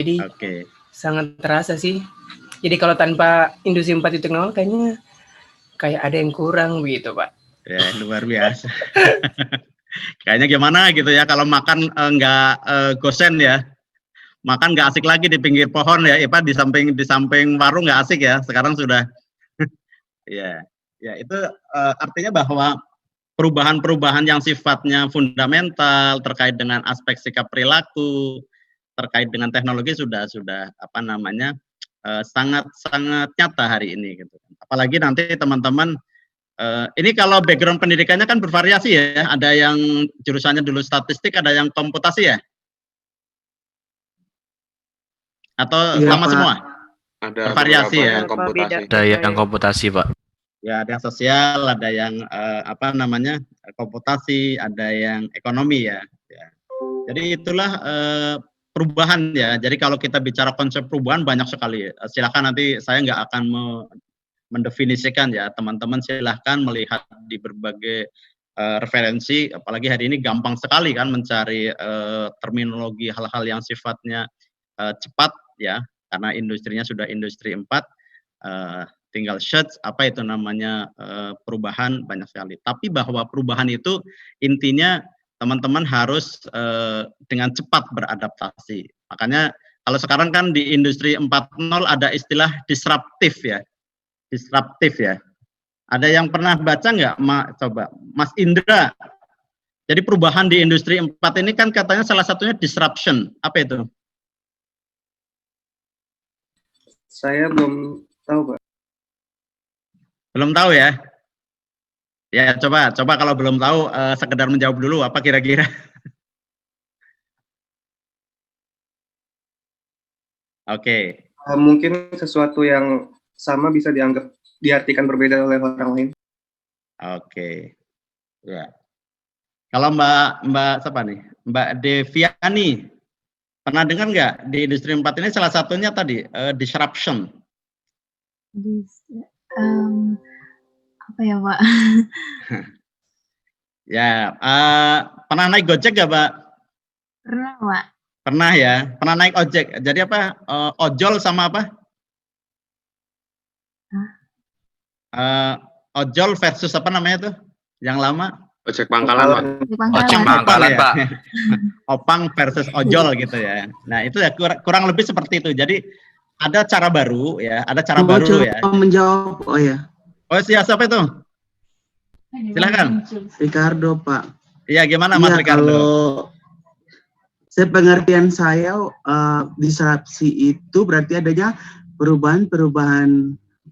Jadi Oke. sangat terasa sih. Jadi kalau tanpa industri 4.0 kayaknya kayak ada yang kurang begitu, Pak. Ya, luar biasa. Kayaknya gimana gitu ya kalau makan nggak gosen ya. Makan nggak asik lagi di pinggir pohon ya, Pak, di samping warung nggak asik ya. Sekarang sudah ya. Ya, itu artinya bahwa perubahan-perubahan yang sifatnya fundamental terkait dengan aspek sikap perilaku, terkait dengan teknologi sudah apa namanya sangat nyata hari ini gitu. Apalagi nanti teman-teman ini kalau background pendidikannya kan bervariasi ya, ada yang jurusannya dulu statistik, ada yang komputasi ya? Atau Iya, sama Pak. semua? Ada Bervariasi beberapa ya? yang komputasi. Ada yang komputasi, Pak. Ya, ada yang sosial, ada yang apa namanya komputasi, ada yang ekonomi ya. Ya. Jadi itulah perubahan ya. Jadi kalau kita bicara konsep perubahan banyak sekali. Silakan nanti saya nggak akan mendefinisikan ya. Teman-teman silahkan melihat di berbagai referensi. Apalagi hari ini gampang sekali kan mencari terminologi hal-hal yang sifatnya cepat ya. Karena industrinya sudah industri 4. Tinggal search apa itu namanya perubahan banyak sekali. Tapi bahwa perubahan itu intinya teman-teman harus dengan cepat beradaptasi. Makanya kalau sekarang kan di industri 4.0 ada istilah disruptif ya. Disruptif ya. Ada yang pernah baca nggak? Coba Mas Indra. Jadi perubahan di industri 4 ini kan katanya salah satunya disruption. Apa itu? Saya belum tahu, Pak. Belum tahu ya? Ya, coba kalau belum tahu sekedar menjawab dulu apa kira-kira. Oke. Mungkin sesuatu yang sama bisa diartikan berbeda oleh orang lain. Oke. Ya. Kalau Mbak siapa nih? Mbak Deviani. Pernah dengar nggak di industri 4 ini salah satunya tadi disruption. Apa ya, Pak? Ya, pernah naik Gojek nggak, Pak? Pernah, Pak. Pernah ya, pernah naik ojek. Jadi apa? Ojol sama apa? Ojol versus apa namanya tuh? Yang lama? Ojek pangkalan, Pak. Ojek pangkalan, Pak. Opang versus ojol gitu ya. Nah, itu ya kurang lebih seperti itu. Jadi ada cara baru ya, ada cara baru ya. Menjawab, oh ya. Oh, siapa itu? Silakan. Ricardo, Pak. Iya, gimana Mas Ricardo? Kalau sepengertian saya, disrupsi itu berarti adanya perubahan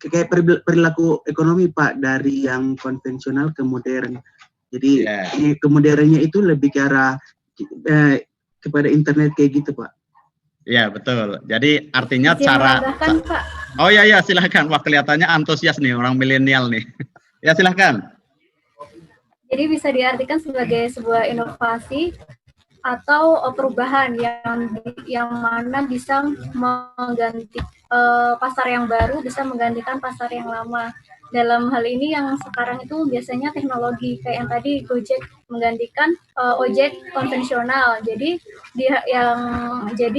kayak perilaku ekonomi, Pak, dari yang konvensional ke modern. Jadi kemodernnya itu lebih ke arah kepada internet kayak gitu, Pak. Iya, betul. Jadi artinya Pak. Oh iya, silakan. Wah, kelihatannya antusias nih orang milenial nih. Ya, silakan. Jadi bisa diartikan sebagai sebuah inovasi atau perubahan yang mana bisa mengganti pasar yang baru, bisa menggantikan pasar yang lama. Dalam hal ini yang sekarang itu biasanya teknologi kayak yang tadi Gojek menggantikan ojek konvensional. Jadi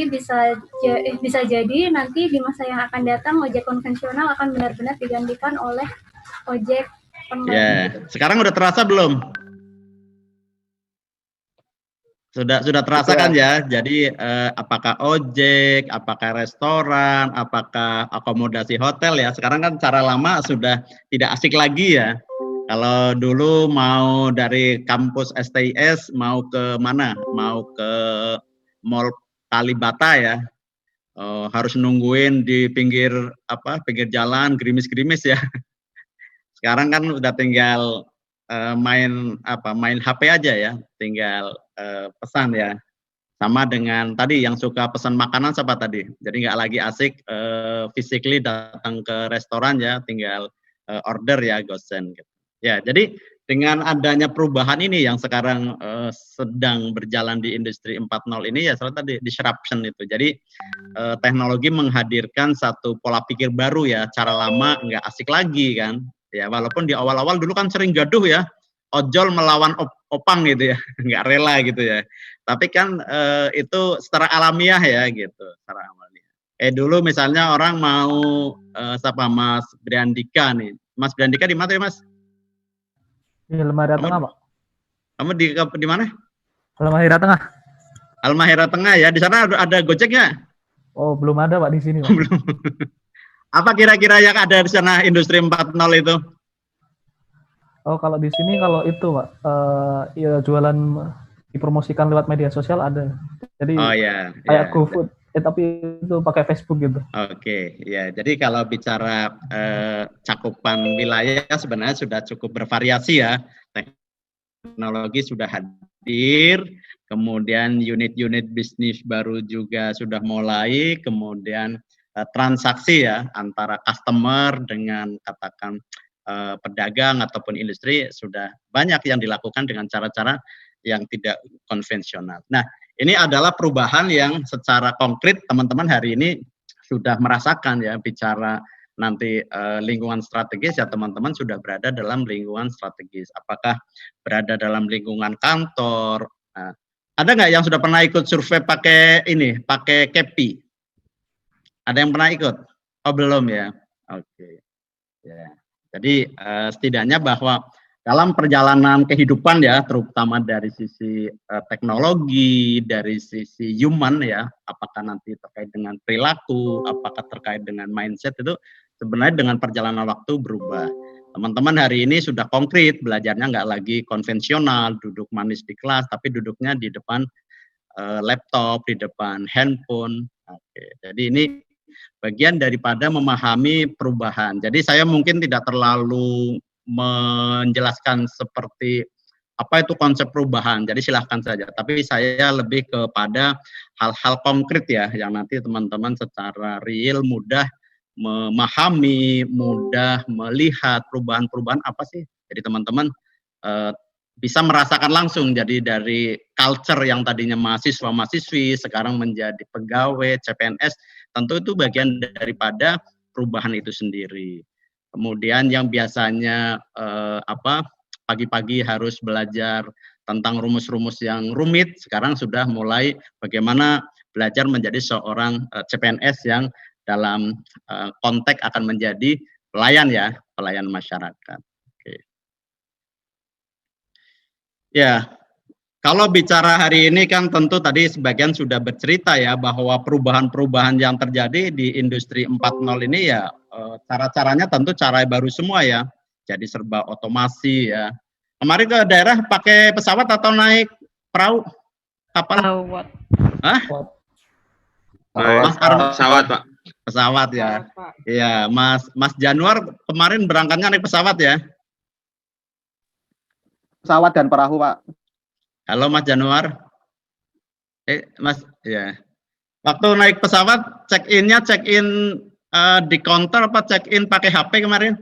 bisa jadi nanti di masa yang akan datang ojek konvensional akan benar-benar digantikan oleh ojek online. Ya, sekarang udah terasa belum? Sudah terasa kan ya? Jadi apakah ojek, apakah restoran, apakah akomodasi hotel ya? Sekarang kan cara lama sudah tidak asik lagi ya. Kalau dulu mau dari kampus STIS mau ke mana? Mau ke Mall Kalibata ya. Harus nungguin di pinggir jalan gerimis-gerimis ya. Sekarang kan udah tinggal main HP aja ya, tinggal pesan ya. Sama dengan tadi yang suka pesan makanan siapa tadi? Jadi nggak lagi asik physically datang ke restoran ya, tinggal order ya, gosen gitu. Ya, jadi dengan adanya perubahan ini yang sekarang sedang berjalan di industri 4.0 ini ya selalu tadi disruption itu. Jadi teknologi menghadirkan satu pola pikir baru ya, cara lama nggak asik lagi kan. Ya, walaupun di awal-awal dulu kan sering gaduh ya, ojol melawan opang gitu ya, nggak rela gitu ya. Tapi kan itu secara alamiah ya gitu, secara alamiah. Dulu misalnya orang mau siapa Mas Briandika nih. Mas Briandika di mana ya Mas? Di Halmahera Tengah, Pak. Kamu di mana? Halmahera Tengah. Halmahera Tengah ya. Di sana ada Gojek nggak? Oh, belum ada, Pak, di sini, Pak. Belum. Apa kira-kira yang ada di sana Industri 4.0 itu? Oh, kalau di sini kalau itu, Pak, ya jualan dipromosikan lewat media sosial ada. Jadi kayak GoFood, tapi itu pakai Facebook gitu. Oke, ya. Jadi kalau bicara cakupan wilayah sebenarnya sudah cukup bervariasi ya. Teknologi sudah hadir, kemudian unit-unit bisnis baru juga sudah mulai, kemudian transaksi ya antara customer dengan katakan pedagang ataupun industri sudah banyak yang dilakukan dengan cara-cara yang tidak konvensional. Nah, ini adalah perubahan yang secara konkret teman-teman hari ini sudah merasakan ya, bicara nanti lingkungan strategis ya, teman-teman sudah berada dalam lingkungan strategis. Apakah berada dalam lingkungan kantor? Nah, ada nggak yang sudah pernah ikut survei pakai KEPI? Ada yang pernah ikut? Oh belum ya? Oke. Ya. Jadi setidaknya bahwa dalam perjalanan kehidupan ya, terutama dari sisi teknologi, dari sisi human ya, apakah nanti terkait dengan perilaku, apakah terkait dengan mindset, itu sebenarnya dengan perjalanan waktu berubah. Teman-teman hari ini sudah konkret, belajarnya nggak lagi konvensional, duduk manis di kelas, tapi duduknya di depan laptop, di depan handphone. Oke. Jadi ini bagian daripada memahami perubahan. Jadi saya mungkin tidak terlalu menjelaskan seperti apa itu konsep perubahan. Jadi silahkan saja. Tapi saya lebih kepada hal-hal konkret ya, yang nanti teman-teman secara real mudah memahami, mudah melihat perubahan-perubahan apa sih. Jadi teman-teman bisa merasakan langsung. Jadi dari culture yang tadinya mahasiswa-mahasiswi sekarang menjadi pegawai, CPNS, tentu itu bagian daripada perubahan itu sendiri. Kemudian yang biasanya pagi-pagi harus belajar tentang rumus-rumus yang rumit, sekarang sudah mulai bagaimana belajar menjadi seorang CPNS yang dalam konteks akan menjadi pelayan ya, pelayan masyarakat. Oke. Ya. Kalau bicara hari ini kan tentu tadi sebagian sudah bercerita ya bahwa perubahan-perubahan yang terjadi di industri 4.0 ini ya cara-caranya tentu cara baru semua ya. Jadi serba otomasi ya. Kemarin ke daerah pakai pesawat atau naik perahu? Kapal? Pesawat. Hah? Pesawat, Pak. Pesawat ya. Iya, Mas Januar kemarin berangkatnya naik pesawat ya? Pesawat dan perahu, Pak. Halo Mas Januar. Mas, ya. Waktu naik pesawat, check-in di counter apa check-in pakai HP kemarin?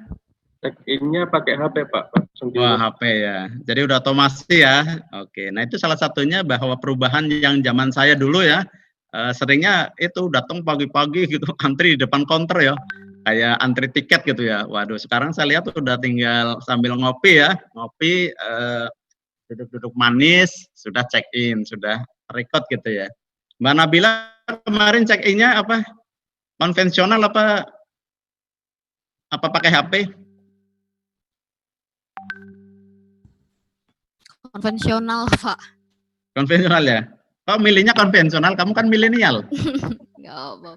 Check-in-nya pakai HP, Pak. Wah, HP ya. Jadi udah otomasi ya. Oke, nah itu salah satunya bahwa perubahan yang zaman saya dulu ya, seringnya itu datang pagi-pagi gitu, antri di depan counter ya. Kayak antri tiket gitu ya. Waduh, sekarang saya lihat udah tinggal sambil ngopi ya. Ngopi, duduk-duduk manis, sudah check-in, sudah record gitu ya. Mbak Nabila kemarin check-in-nya apa? Konvensional apa pakai HP? Konvensional, Pak. Konvensional ya? Kok milihnya konvensional? Kamu kan milenial. Nggak apa-apa.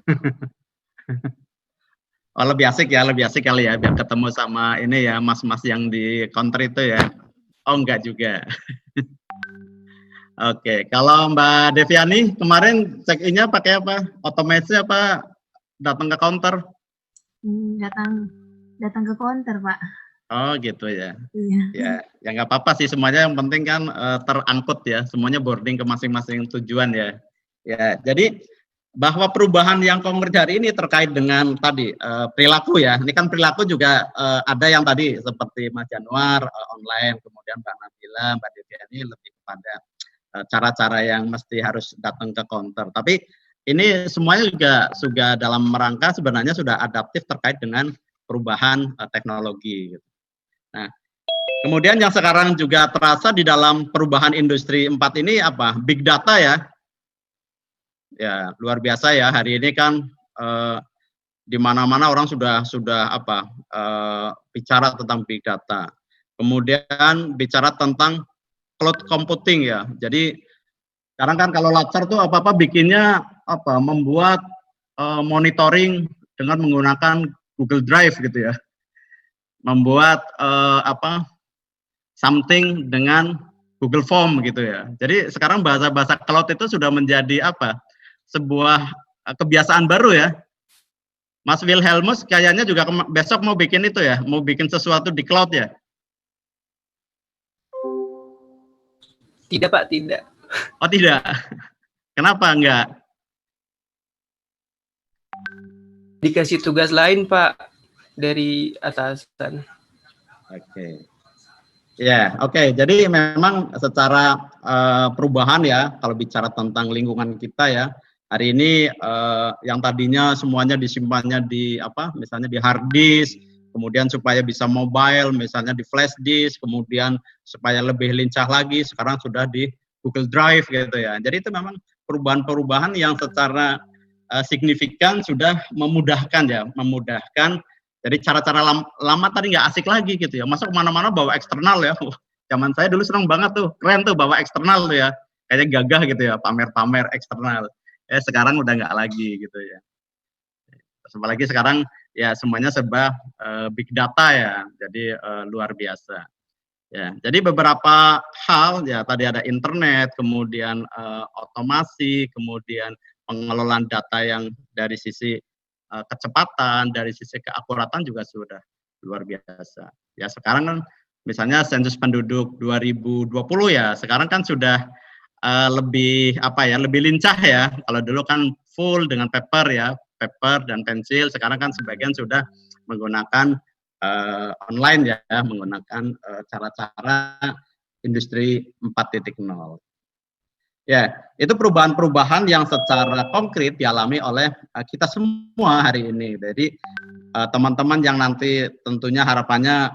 Oh, lebih asik kali ya, biar ketemu sama ini ya, mas-mas yang di counter itu ya. Oh, enggak juga. Oke, kalau Mbak Deviani kemarin check-in-nya pakai apa? Otomasi apa datang ke counter? Datang ke counter, Pak. Oh, gitu ya. Iya. Ya nggak apa-apa sih, semuanya yang penting kan terangkut ya, semuanya boarding ke masing-masing tujuan ya. Ya, jadi bahwa perubahan yang konkret hari ini terkait dengan tadi perilaku ya. Ini kan perilaku juga ada yang tadi seperti Mas Januar online, kemudian Mbak Nabila, Mbak Deviani lebih kepada cara-cara yang mesti harus datang ke counter. Tapi ini semuanya juga dalam rangka sebenarnya sudah adaptif terkait dengan perubahan teknologi. Nah, Kemudian yang sekarang juga terasa di dalam perubahan industri 4 ini apa? Big data ya. Ya, luar biasa ya. Hari ini kan di mana-mana orang sudah bicara tentang big data. Kemudian bicara tentang cloud computing ya. Jadi sekarang kan kalau Latsar tuh apa-apa bikinnya membuat monitoring dengan menggunakan Google Drive gitu ya. Membuat something dengan Google Form gitu ya. Jadi sekarang bahasa-bahasa cloud itu sudah menjadi sebuah kebiasaan baru ya. Mas Wilhelmus kayaknya juga besok mau bikin itu ya, mau bikin sesuatu di cloud ya. Tidak Pak, tidak. Oh tidak. Kenapa enggak? Dikasih tugas lain Pak dari atasan. Oke. Ya, oke. Jadi memang secara perubahan ya, kalau bicara tentang lingkungan kita ya, hari ini yang tadinya semuanya disimpannya di misalnya di hard disk, kemudian supaya bisa mobile, misalnya di flash disk, kemudian supaya lebih lincah lagi, sekarang sudah di Google Drive gitu ya. Jadi itu memang perubahan-perubahan yang secara signifikan sudah memudahkan ya, memudahkan. Jadi cara-cara lama tadi nggak asik lagi gitu ya. Masa kemana-mana bawa eksternal ya. Zaman saya dulu senang banget tuh, keren tuh bawa eksternal tuh ya. Kayaknya gagah gitu ya, pamer-pamer eksternal. Sekarang udah nggak lagi gitu ya. Apalagi sekarang ya semuanya serba big data ya. Jadi luar biasa. Ya, jadi beberapa hal ya tadi ada internet, kemudian otomasi, kemudian pengelolaan data yang dari sisi kecepatan, dari sisi keakuratan juga sudah luar biasa. Ya sekarang kan misalnya sensus penduduk 2020 ya, sekarang kan sudah lebih lebih lincah ya. Kalau dulu kan full dengan paper ya, paper dan pensil, sekarang kan sebagian sudah menggunakan online ya, menggunakan cara-cara industri 4.0. Ya, itu perubahan-perubahan yang secara konkret dialami oleh kita semua hari ini. Jadi teman-teman yang nanti tentunya harapannya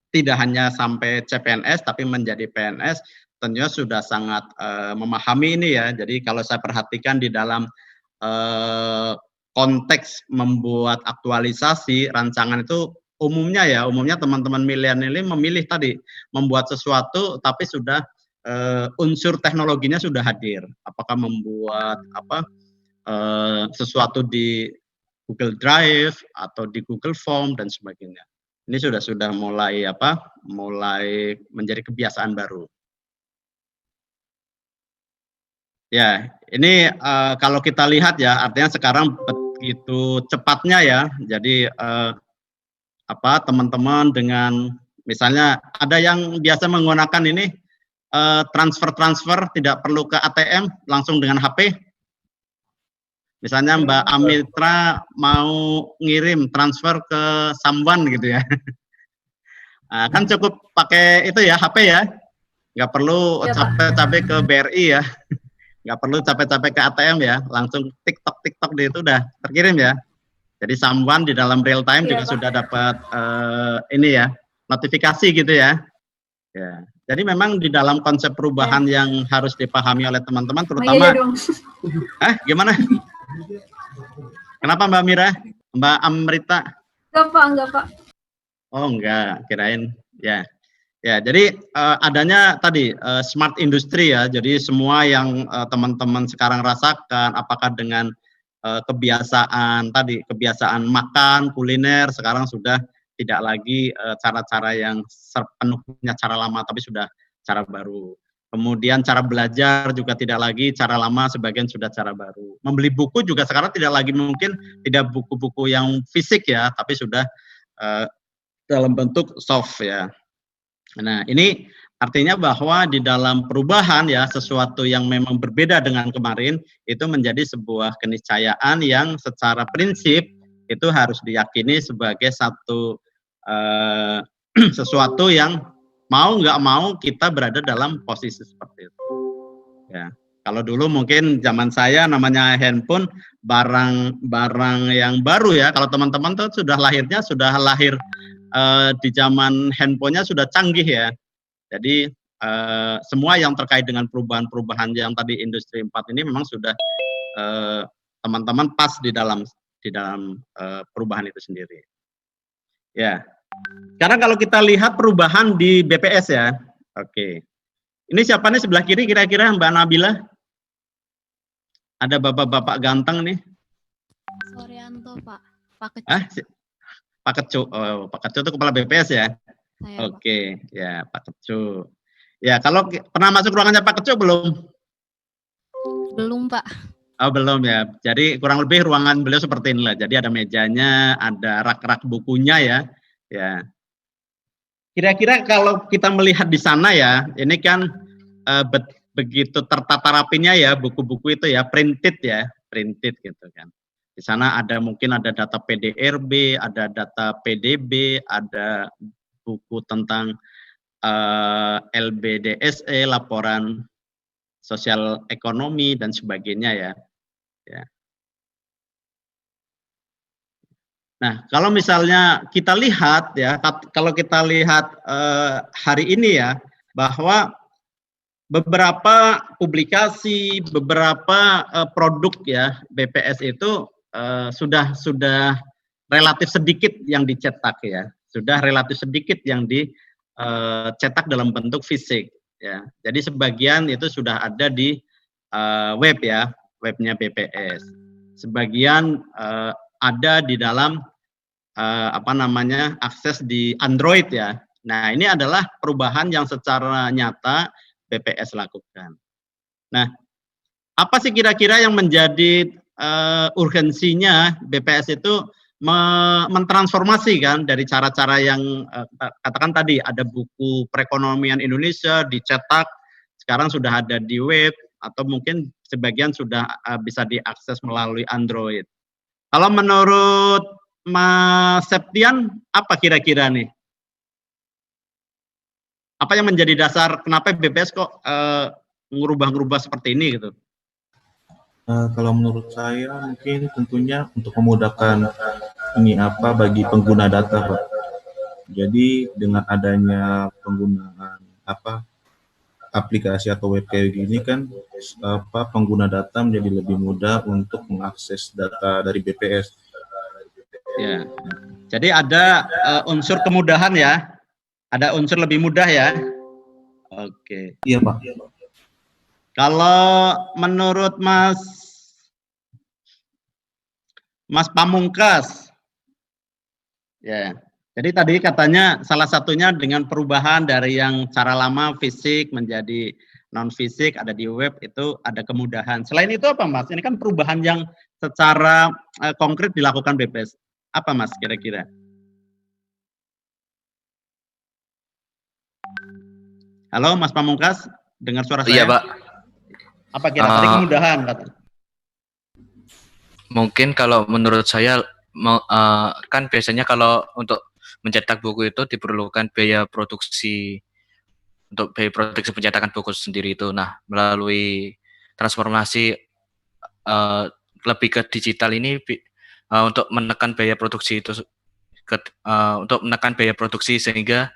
tidak hanya sampai CPNS tapi menjadi PNS, tentunya sudah sangat memahami ini ya. Jadi kalau saya perhatikan di dalam konteks membuat aktualisasi rancangan itu umumnya teman-teman milenial ini memilih tadi membuat sesuatu tapi sudah unsur teknologinya sudah hadir. Apakah membuat sesuatu di Google Drive atau di Google Form dan sebagainya. Ini sudah mulai mulai menjadi kebiasaan baru. Ya, ini kalau kita lihat ya, artinya sekarang begitu cepatnya ya. Jadi teman-teman dengan misalnya ada yang biasa menggunakan ini transfer tidak perlu ke ATM, langsung dengan HP. Misalnya Mbak Amitra mau ngirim transfer ke Samwan gitu ya. Kan cukup pakai itu ya, HP ya. Nggak perlu capek-capek ke BRI ya. Nggak perlu capek-capek ke ATM ya, langsung TikTok di itu udah terkirim ya. Jadi Samwan di dalam real time juga sudah dapat ini ya, notifikasi gitu ya. Ya. Jadi memang di dalam konsep perubahan yang harus dipahami oleh teman-teman, terutama gimana? Kenapa Mbak Mira? Mbak Amrita? Enggak Pak. Oh enggak, kirain ya. Ya, jadi adanya tadi smart industry ya. Jadi semua yang teman-teman sekarang rasakan, apakah dengan kebiasaan makan, kuliner, sekarang sudah tidak lagi cara-cara yang sepenuhnya cara lama, tapi sudah cara baru. Kemudian cara belajar juga tidak lagi cara lama, sebagian sudah cara baru. Membeli buku juga sekarang tidak lagi mungkin tidak buku-buku yang fisik ya, tapi sudah dalam bentuk soft ya. Nah, ini artinya bahwa di dalam perubahan ya, sesuatu yang memang berbeda dengan kemarin, itu menjadi sebuah keniscayaan yang secara prinsip itu harus diyakini sebagai satu sesuatu yang mau nggak mau kita berada dalam posisi seperti itu. Ya, kalau dulu mungkin zaman saya namanya handphone barang yang baru ya. Kalau teman-teman tuh sudah lahir di zaman handphonenya sudah canggih ya. Jadi semua yang terkait dengan perubahan-perubahan yang tadi Industri 4 ini memang sudah teman-teman pas di dalam perubahan itu sendiri. Ya. Sekarang kalau kita lihat perubahan di BPS ya. Oke. Ini siapa nih sebelah kiri kira-kira Mbak Nabila? Ada bapak-bapak ganteng nih. Soryanto, Pak. Pak Kecu. Pak Kecu. Oh, Pak Kecu itu kepala BPS ya? Saya, Oke, ya Pak Kecu. Ya, kalau pernah masuk ruangannya Pak Kecu belum? Belum, Pak. Oh, belum ya. Jadi kurang lebih ruangan beliau seperti inilah. Jadi ada mejanya, ada rak-rak bukunya ya. Ya. Kira-kira kalau kita melihat di sana ya, ini kan begitu tertata rapinya ya buku-buku itu ya, printed gitu kan. Di sana ada mungkin ada data PDRB, ada data PDB, ada buku tentang LBDSE, laporan sosial ekonomi dan sebagainya ya. Ya. Nah, kalau misalnya kita lihat ya, kalau kita lihat hari ini ya, bahwa beberapa publikasi, beberapa produk ya BPS itu sudah relatif sedikit yang dicetak ya, sudah relatif sedikit yang dicetak dalam bentuk fisik ya. Jadi sebagian itu sudah ada di web ya, webnya BPS. Sebagian ada di dalam akses di Android ya. Nah, ini adalah perubahan yang secara nyata BPS lakukan. Nah, apa sih kira-kira yang menjadi urgensinya BPS itu mentransformasi kan dari cara-cara yang katakan tadi ada buku perekonomian Indonesia dicetak, sekarang sudah ada di web atau mungkin sebagian sudah bisa diakses melalui Android. Kalau menurut Mas Septian, apa kira-kira nih? Apa yang menjadi dasar kenapa BPS kok ngubah-ngubah seperti ini gitu? Kalau menurut saya mungkin tentunya untuk memudahkan bagi pengguna data, Pak. Jadi dengan adanya penggunaan aplikasi atau web kayak gini kan pengguna data menjadi lebih mudah untuk mengakses data dari BPS. Ya. Jadi ada unsur kemudahan ya. Ada unsur lebih mudah ya. Oke. Iya, Pak. Kalau menurut Mas Pamungkas, ya. Jadi tadi katanya salah satunya dengan perubahan dari yang cara lama fisik menjadi non fisik ada di web itu ada kemudahan. Selain itu apa Mas? Ini kan perubahan yang secara konkret dilakukan BPS. Apa Mas kira-kira? Halo Mas Pamungkas, dengar suara saya? Iya Pak. Apa kira tadi kemudahan kata? Mungkin kalau menurut saya kan biasanya kalau untuk mencetak buku itu diperlukan biaya produksi untuk biaya produksi pencetakan buku sendiri itu. Nah, melalui transformasi lebih ke digital ini untuk menekan biaya produksi itu untuk menekan biaya produksi sehingga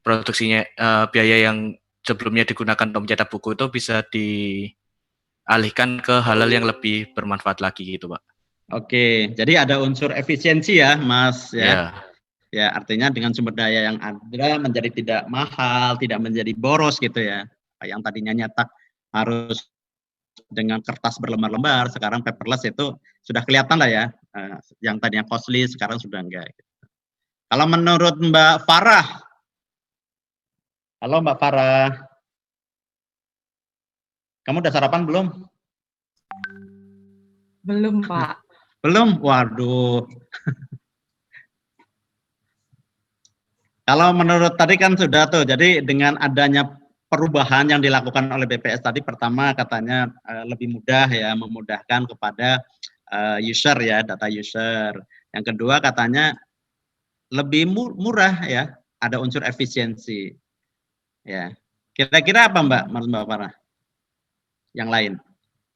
produksinya biaya yang sebelumnya digunakan untuk mencetak buku itu bisa dialihkan ke hal-hal yang lebih bermanfaat lagi gitu, Pak. Oke, jadi ada unsur efisiensi ya, Mas ya. Yeah. Ya, artinya dengan sumber daya yang ada menjadi tidak mahal, tidak menjadi boros gitu ya. Yang tadinya nyetak harus dengan kertas berlembar-lembar, sekarang paperless itu sudah kelihatan lah ya. Yang tadinya costly sekarang sudah enggak. Kalau menurut Mbak Farah, halo Mbak Farah, kamu udah sarapan belum? Belum Pak. Belum? Waduh. Kalau menurut tadi kan sudah tuh, jadi dengan adanya perubahan yang dilakukan oleh BPS tadi, pertama katanya lebih mudah ya, memudahkan kepada user ya, data user. Yang kedua katanya lebih murah ya, ada unsur efisiensi. Ya, kira-kira apa Mbak Farah? Yang lain,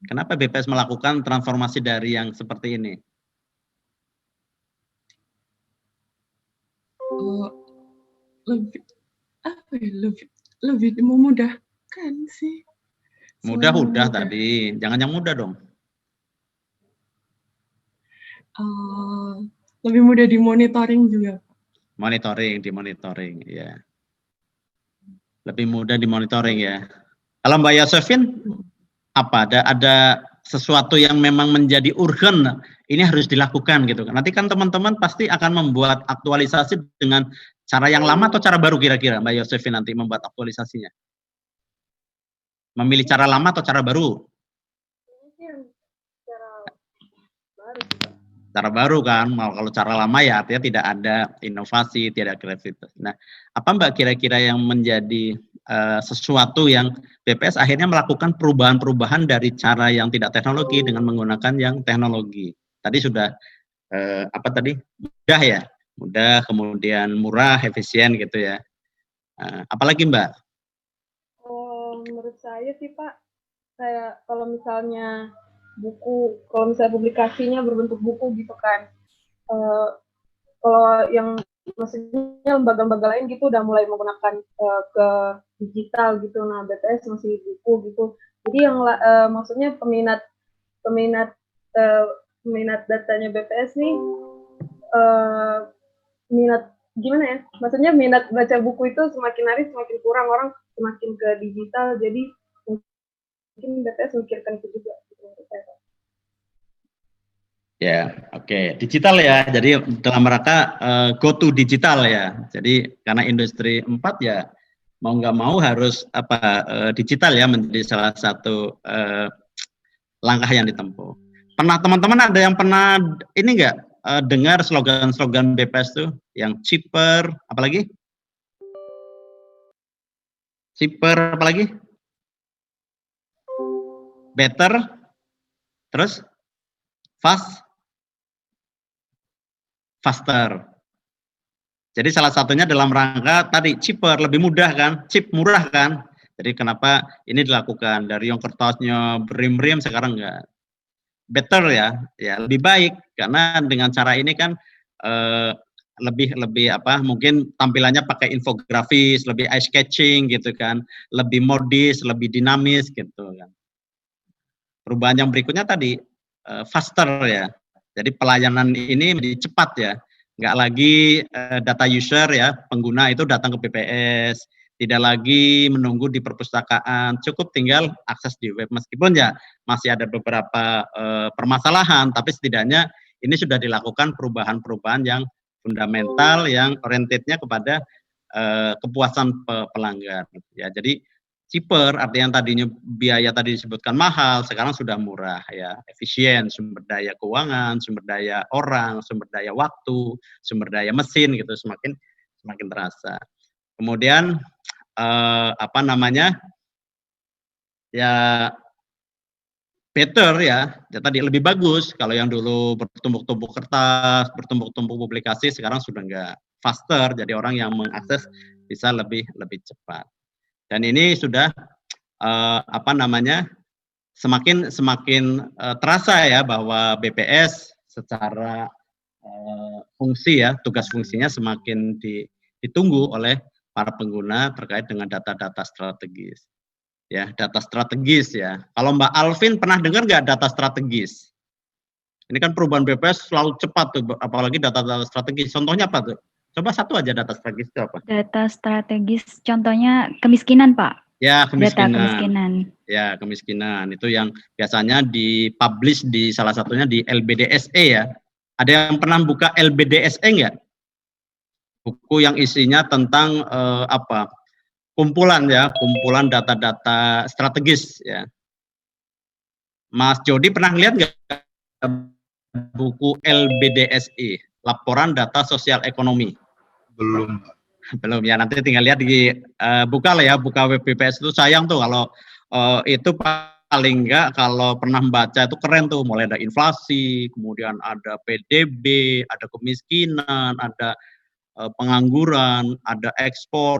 kenapa BPS melakukan transformasi dari yang seperti ini? lebih apa ya, lebih memudahkan sih. Mudah Selain udah mudah. tadi, jangan yang mudah dong. Lebih mudah dimonitoring juga. Dimonitoring, ya. Lebih mudah dimonitoring ya. Kalau Mbak Yosefin, apa ada sesuatu yang memang menjadi urgent, ini harus dilakukan gitu. Nanti kan teman-teman pasti akan membuat aktualisasi dengan cara yang lama atau cara baru kira-kira Mbak Yosefin nanti membuat aktualisasinya. Memilih cara lama atau cara baru? Cara baru kan, kalau cara lama ya artinya tidak ada inovasi, tidak ada kreativitas. Nah, apa Mbak kira-kira yang menjadi sesuatu yang BPS akhirnya melakukan perubahan-perubahan dari cara yang tidak teknologi dengan menggunakan yang teknologi. Tadi sudah apa tadi? Mudah ya, mudah, kemudian murah, efisien gitu ya. Apalagi Mbak? Menurut saya sih Pak, kayak kalau misalnya buku, kalau misalnya publikasinya berbentuk buku gitu kan, kalau yang maksudnya lembaga-lembaga lain gitu udah mulai menggunakan ke digital gitu, nah BPS masih buku gitu. Jadi yang maksudnya peminat datanya BPS nih minat gimana ya? Maksudnya minat baca buku itu semakin hari semakin kurang, orang semakin ke digital, jadi mungkin BPS memikirkan itu juga. Ya, oke. Digital ya. Jadi dalam rangka go to digital ya. Jadi karena industri 4 ya mau nggak mau harus digital ya menjadi salah satu langkah yang ditempuh. Pernah teman-teman ada yang pernah ini nggak dengar slogan-slogan BPS tuh yang cheaper, apalagi? Cheaper apalagi? Better, terus faster. Jadi salah satunya dalam rangka tadi cheaper, lebih mudah kan, cheap murah kan. Jadi kenapa ini dilakukan dari yang kertasnya berim-berim sekarang enggak. Better ya lebih baik karena dengan cara ini kan lebih mungkin tampilannya pakai infografis, lebih eye catching gitu kan, lebih modis, lebih dinamis gitu kan. Perubahan yang berikutnya tadi faster ya. Jadi pelayanan ini menjadi cepat ya. Nggak lagi data user ya, pengguna itu datang ke BPS, tidak lagi menunggu di perpustakaan, cukup tinggal akses di web. Meskipun ya masih ada beberapa permasalahan, tapi setidaknya ini sudah dilakukan perubahan-perubahan yang fundamental, yang orientednya kepada kepuasan pelanggan. Ya, jadi cheaper artinya yang tadinya biaya tadi disebutkan mahal, sekarang sudah murah ya, efisien, sumber daya keuangan, sumber daya orang, sumber daya waktu, sumber daya mesin gitu semakin terasa. Kemudian ya better ya tadi lebih bagus. Kalau yang dulu bertumpuk-tumpuk kertas, bertumpuk-tumpuk publikasi, sekarang sudah enggak, faster, jadi orang yang mengakses bisa lebih cepat. Dan ini sudah semakin terasa ya bahwa BPS secara fungsi ya, tugas fungsinya semakin ditunggu oleh para pengguna terkait dengan data-data strategis. Ya, data strategis ya. Kalau Mbak Alvin pernah dengar nggak data strategis? Ini kan perubahan BPS selalu cepat tuh, apalagi data-data strategis. Contohnya apa tuh? Coba satu aja data strategis itu apa? Data strategis, contohnya kemiskinan, Pak. Ya, kemiskinan. Data kemiskinan. Ya, kemiskinan. Itu yang biasanya dipublish di salah satunya di LBDSE ya. Ada yang pernah buka LBDSE nggak? Buku yang isinya tentang kumpulan data-data strategis ya. Mas Jody pernah lihat nggak buku LBDSE, Laporan Data Sosial Ekonomi? Belum ya, nanti tinggal lihat buka web BPS itu. Sayang tuh kalau itu paling enggak kalau pernah membaca itu keren tuh, mulai ada inflasi, kemudian ada PDB, ada kemiskinan, ada pengangguran, ada ekspor,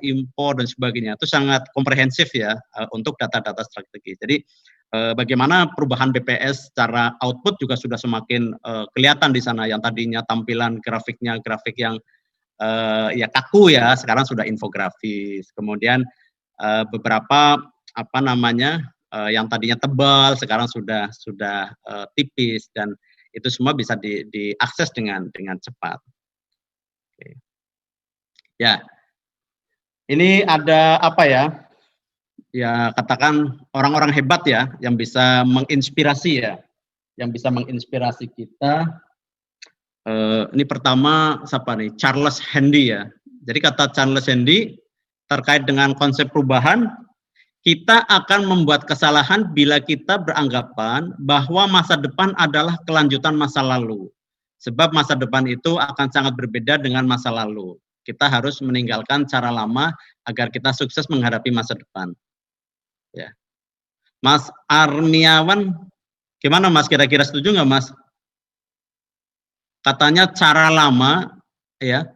impor dan sebagainya. Itu sangat komprehensif ya untuk data-data strategi. Jadi bagaimana perubahan BPS secara output juga sudah semakin kelihatan di sana, yang tadinya tampilan grafiknya grafik yang ya kaku ya, sekarang sudah infografis. Kemudian beberapa apa namanya yang tadinya tebal sekarang sudah tipis, dan itu semua bisa diakses dengan cepat. Oke. Ya, ini ada apa ya? Ya katakan orang-orang hebat ya yang bisa menginspirasi ya, yang bisa menginspirasi kita. Ini pertama siapa nih? Charles Handy ya. Jadi kata Charles Handy terkait dengan konsep perubahan, kita akan membuat kesalahan bila kita beranggapan bahwa masa depan adalah kelanjutan masa lalu. Sebab masa depan itu akan sangat berbeda dengan masa lalu. Kita harus meninggalkan cara lama agar kita sukses menghadapi masa depan. Ya. Mas Armiawan, gimana Mas? Kira-kira setuju nggak Mas? Katanya cara lama, ya,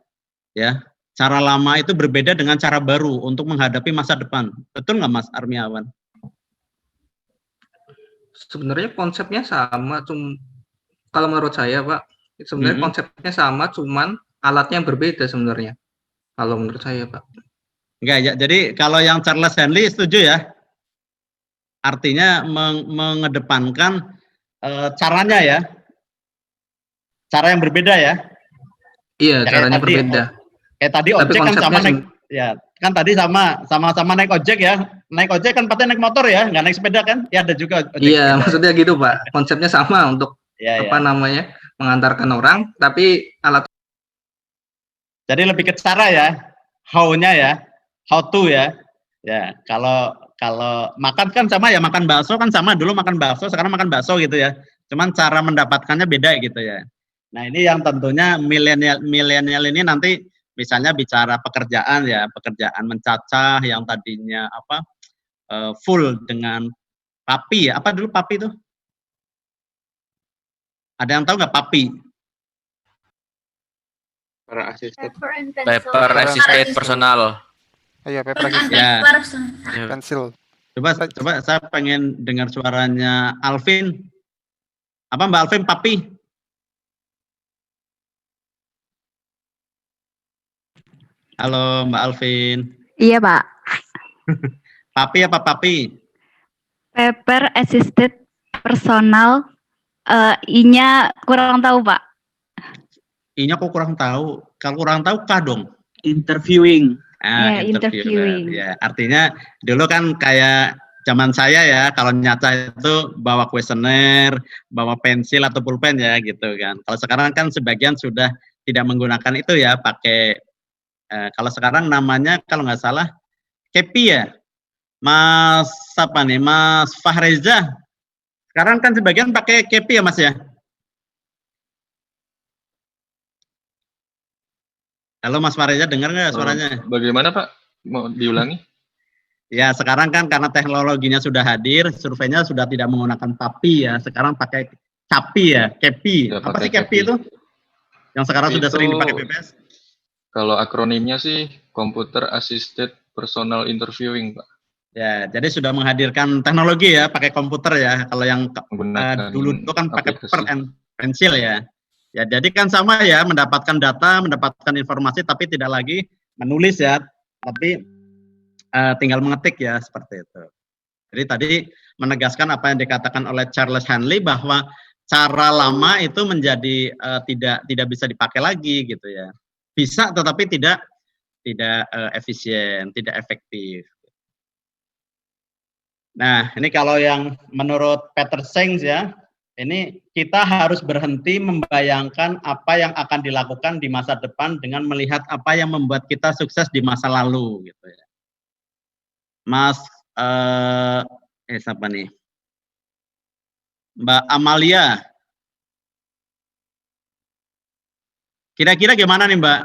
cara lama itu berbeda dengan cara baru untuk menghadapi masa depan. Betul nggak Mas Armiawan? Sebenarnya konsepnya sama, kalau menurut saya Pak, sebenarnya konsepnya sama, cuman alatnya yang berbeda sebenarnya. Kalau menurut saya Pak. Enggak ya, jadi kalau yang Charles Hanley setuju ya? Artinya mengedepankan caranya ya? Cara yang berbeda ya? Iya, caranya berbeda. Kayak tadi ojek kan sama naik, ya kan tadi sama-sama naik ojek ya. Naik ojek kan pasti naik motor ya, nggak naik sepeda kan? Ya ada juga ojek. Iya, maksudnya gitu Pak. Konsepnya sama untuk namanya mengantarkan orang, tapi alat. Jadi lebih ke cara ya, how-nya ya, how to ya. Ya kalau makan kan sama ya, makan bakso kan sama, dulu makan bakso, sekarang makan bakso gitu ya. Cuman cara mendapatkannya beda gitu ya. Nah ini yang tentunya milenial ini nanti misalnya bicara pekerjaan ya, pekerjaan mencacah yang tadinya apa full dengan papi ya, apa dulu papi itu? Ada yang tahu nggak papi? Paper assisted personal. Iya, paper assisted. Ya. Pensil. Coba saya pengen dengar suaranya Alvin. Apa Mbak Alvin, papi? Halo Mbak Alvin. Iya Pak. Papi apa papi? Paper assisted personal. I-nya kurang tahu Pak. I-nya kok kurang tahu? Kalau kurang tahu kah dong? Interviewing. Interviewing. Ya, artinya dulu kan kayak zaman saya ya, kalau nyata itu bawa kuesioner, bawa pensil atau pulpen ya gitu kan. Kalau sekarang kan sebagian sudah tidak menggunakan itu ya, pakai kalau sekarang namanya kalau nggak salah Kepi ya, Mas apa nih, Mas Fahreza. Sekarang kan sebagian pakai Kepi ya Mas ya. Halo Mas Fahreza, dengar nggak suaranya? Bagaimana Pak? Mau diulangi? Ya sekarang kan karena teknologinya sudah hadir, surveinya sudah tidak menggunakan papi ya, sekarang pakai capi ya, Kepi. Apa sih Kepi itu? Yang sekarang sudah sering dipakai BPS? Kalau akronimnya sih Computer Assisted Personal Interviewing, Pak. Ya, jadi sudah menghadirkan teknologi ya, pakai komputer ya. Kalau yang dulu itu kan pakai paper and pensil ya. Ya, jadi kan sama ya, mendapatkan data, mendapatkan informasi, tapi tidak lagi menulis ya, tapi tinggal mengetik ya, seperti itu. Jadi tadi menegaskan apa yang dikatakan oleh Charles Hanley bahwa cara lama itu menjadi tidak bisa dipakai lagi gitu ya. Bisa tetapi tidak efisien, tidak efektif. Nah, ini kalau yang menurut Peter Senge ya, ini kita harus berhenti membayangkan apa yang akan dilakukan di masa depan dengan melihat apa yang membuat kita sukses di masa lalu gitu ya. Mas siapa nih? Mbak Amalia. Kira-kira gimana nih Mbak?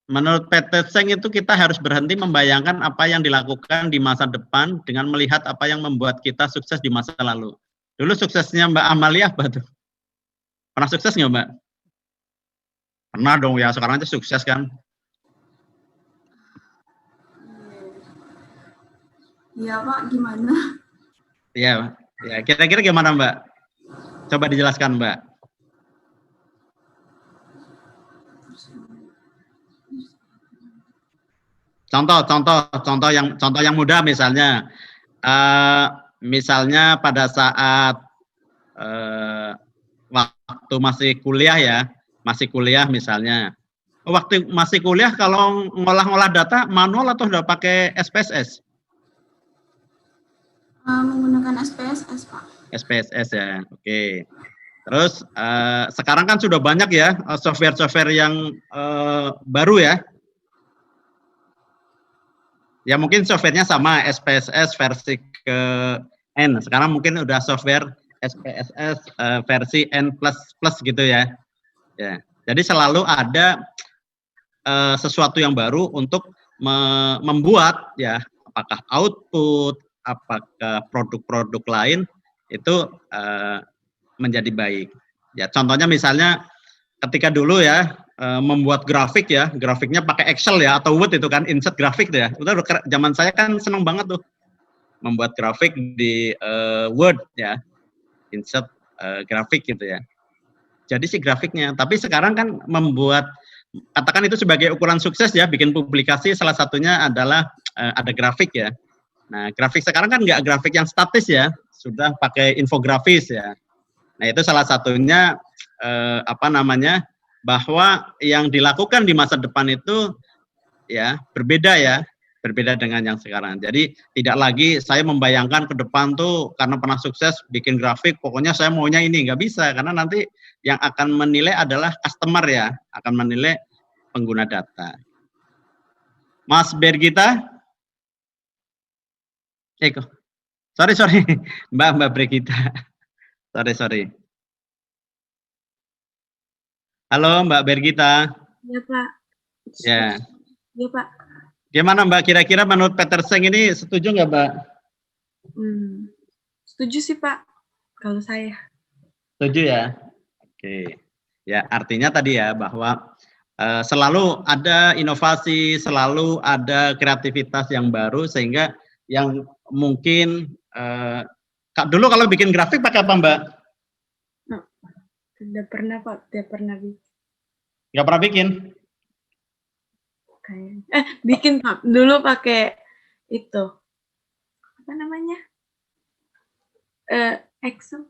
Menurut Peter Senge itu kita harus berhenti membayangkan apa yang dilakukan di masa depan dengan melihat apa yang membuat kita sukses di masa lalu. Dulu suksesnya Mbak Amalia apa tuh? Pernah sukses nggak Mbak? Pernah dong ya, sekarang aja sukses kan? Iya Pak, gimana? Iya, ya, kira-kira gimana Mbak? Coba dijelaskan Mbak. Contoh yang mudah misalnya, misalnya pada saat waktu masih kuliah misalnya. Waktu masih kuliah kalau ngolah-ngolah data manual atau udah pakai SPSS? Menggunakan SPSS, Pak. SPSS ya, oke. Terus sekarang kan sudah banyak ya software-software yang baru ya. Ya mungkin softwarenya sama SPSS versi ke N. Sekarang mungkin udah software SPSS versi N++ gitu ya. Ya. Jadi selalu ada sesuatu yang baru untuk membuat ya, apakah output, apakah produk-produk lain itu menjadi baik. Ya, contohnya misalnya ketika dulu ya membuat grafik ya, grafiknya pakai Excel ya atau Word itu kan, insert grafik tuh ya. Udah zaman saya kan seneng banget tuh membuat grafik di Word ya, insert grafik gitu ya. Jadi si grafiknya, tapi sekarang kan membuat, katakan itu sebagai ukuran sukses ya, bikin publikasi salah satunya adalah ada grafik ya. Nah, grafik sekarang kan nggak grafik yang statis ya, sudah pakai infografis ya. Nah, itu salah satunya bahwa yang dilakukan di masa depan itu ya berbeda dengan yang sekarang. Jadi tidak lagi saya membayangkan ke depan tuh karena pernah sukses bikin grafik, pokoknya saya maunya ini, nggak bisa, karena nanti yang akan menilai adalah customer ya, akan menilai pengguna data. Mas Bergita, sorry, Mbak Bergita, sorry. Halo Mbak Bergita. Ya Pak. Ya. Ya Pak. Gimana Mbak, kira-kira menurut Peter Seng ini setuju nggak Mbak? Setuju sih Pak, kalau saya. Setuju ya? Oke. Ya, artinya tadi ya bahwa selalu ada inovasi, selalu ada kreativitas yang baru, sehingga yang mungkin dulu kalau bikin grafik pakai apa Mbak? Tidak pernah Pak, tidak pernah bikin. Nggak pernah bikin? Bikin Pak, dulu pakai itu, apa namanya? Excel.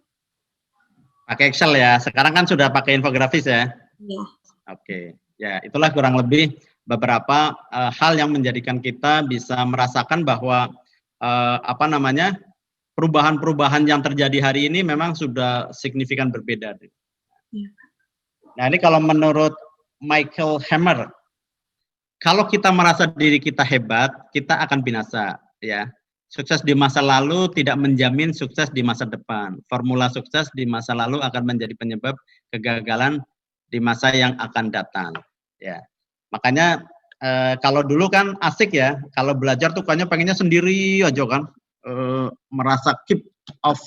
Pakai Excel ya, sekarang kan sudah pakai infografis ya? Iya. Oke, ya itulah kurang lebih beberapa hal yang menjadikan kita bisa merasakan bahwa perubahan-perubahan yang terjadi hari ini memang sudah signifikan berbeda. Iya. Nah ini kalau menurut Michael Hammer, kalau kita merasa diri kita hebat, kita akan binasa, ya. Sukses di masa lalu tidak menjamin sukses di masa depan. Formula sukses di masa lalu akan menjadi penyebab kegagalan di masa yang akan datang, ya. Makanya kalau dulu kan asik ya, kalau belajar tuh kayaknya pengennya sendiri aja kan, merasa keep of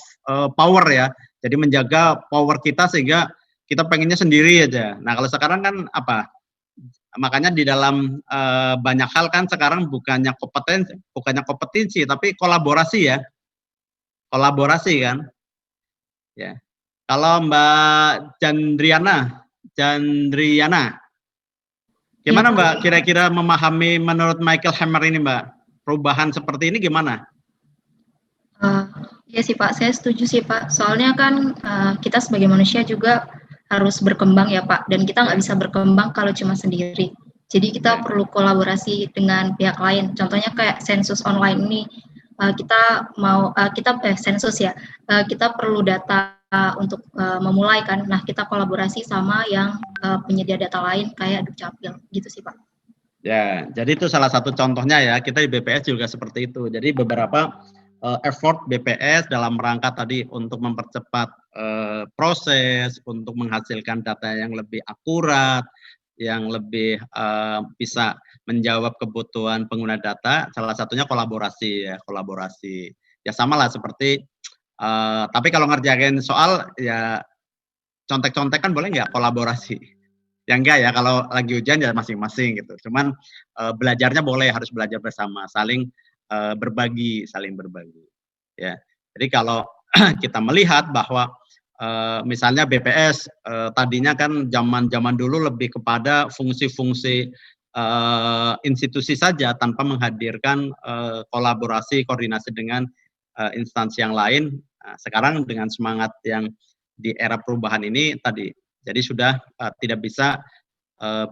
power ya. Jadi menjaga power kita sehingga kita pengennya sendiri aja. Nah kalau sekarang kan apa? Makanya di dalam banyak hal kan sekarang bukannya kompetensi tapi kolaborasi ya. Kolaborasi kan. Ya. Kalau Mbak Jandriana, gimana Mbak kira-kira memahami menurut Michael Hammer ini Mbak? Perubahan seperti ini gimana? Ya sih Pak, saya setuju sih Pak. Soalnya kan kita sebagai manusia juga harus berkembang ya Pak, dan kita nggak bisa berkembang kalau cuma sendiri. Jadi kita perlu kolaborasi dengan pihak lain. Contohnya kayak sensus online ini, sensus ya, kita perlu data untuk memulai kan. Nah kita kolaborasi sama yang penyedia data lain kayak Dukcapil, gitu sih Pak. Ya, jadi itu salah satu contohnya ya. Kita di BPS juga seperti itu. Jadi beberapa effort BPS dalam rangka tadi untuk mempercepat proses, untuk menghasilkan data yang lebih akurat, yang lebih bisa menjawab kebutuhan pengguna data, salah satunya kolaborasi ya, kolaborasi. Ya sama lah seperti, tapi kalau ngerjain soal ya contek-contekan boleh nggak kolaborasi? Ya enggak ya, kalau lagi ujian ya masing-masing gitu. Cuman belajarnya boleh, harus belajar bersama, saling berbagi, ya. Jadi kalau kita melihat bahwa misalnya BPS tadinya kan zaman dulu lebih kepada fungsi-fungsi institusi saja tanpa menghadirkan kolaborasi, koordinasi dengan instansi yang lain. Sekarang dengan semangat yang di era perubahan ini tadi, jadi sudah tidak bisa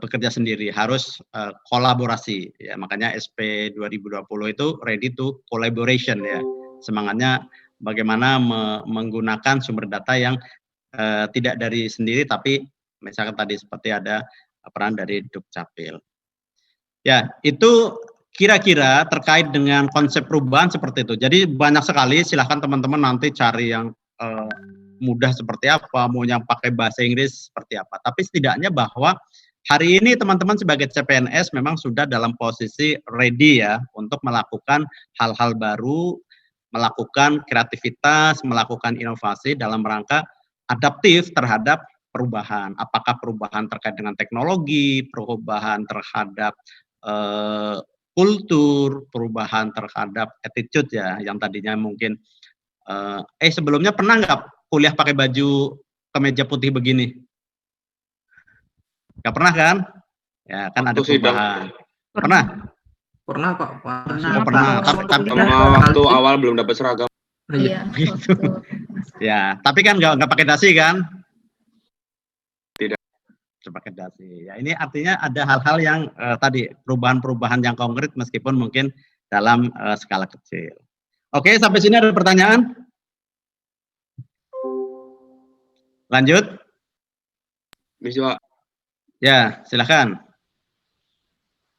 bekerja sendiri, harus kolaborasi. Ya, makanya SP 2020 itu ready to collaboration ya. Semangatnya bagaimana menggunakan sumber data yang tidak dari sendiri, tapi misalkan tadi seperti ada peran dari Dukcapil. Ya, itu kira-kira terkait dengan konsep perubahan seperti itu. Jadi banyak sekali, silahkan teman-teman nanti cari yang mudah seperti apa, mau yang pakai bahasa Inggris seperti apa. Tapi setidaknya bahwa hari ini teman-teman sebagai CPNS memang sudah dalam posisi ready ya untuk melakukan hal-hal baru, melakukan kreativitas, melakukan inovasi dalam rangka adaptif terhadap perubahan. Apakah perubahan terkait dengan teknologi, perubahan terhadap kultur, perubahan terhadap attitude ya, yang tadinya mungkin sebelumnya pernah nggak kuliah pakai baju kemeja putih begini? Nggak pernah kan? Ya kan ada perubahan. Pernah? Pernah Pak. Pernah. Tapi waktu awal belum dapat seragam. Iya. Gitu. Ya, tapi kan nggak pakai dasi kan? Pakai dasi. Ya, ini artinya ada hal-hal yang tadi perubahan-perubahan yang konkret meskipun mungkin dalam skala kecil. Oke, sampai sini ada pertanyaan? Lanjut? Bisa. Ya, silakan.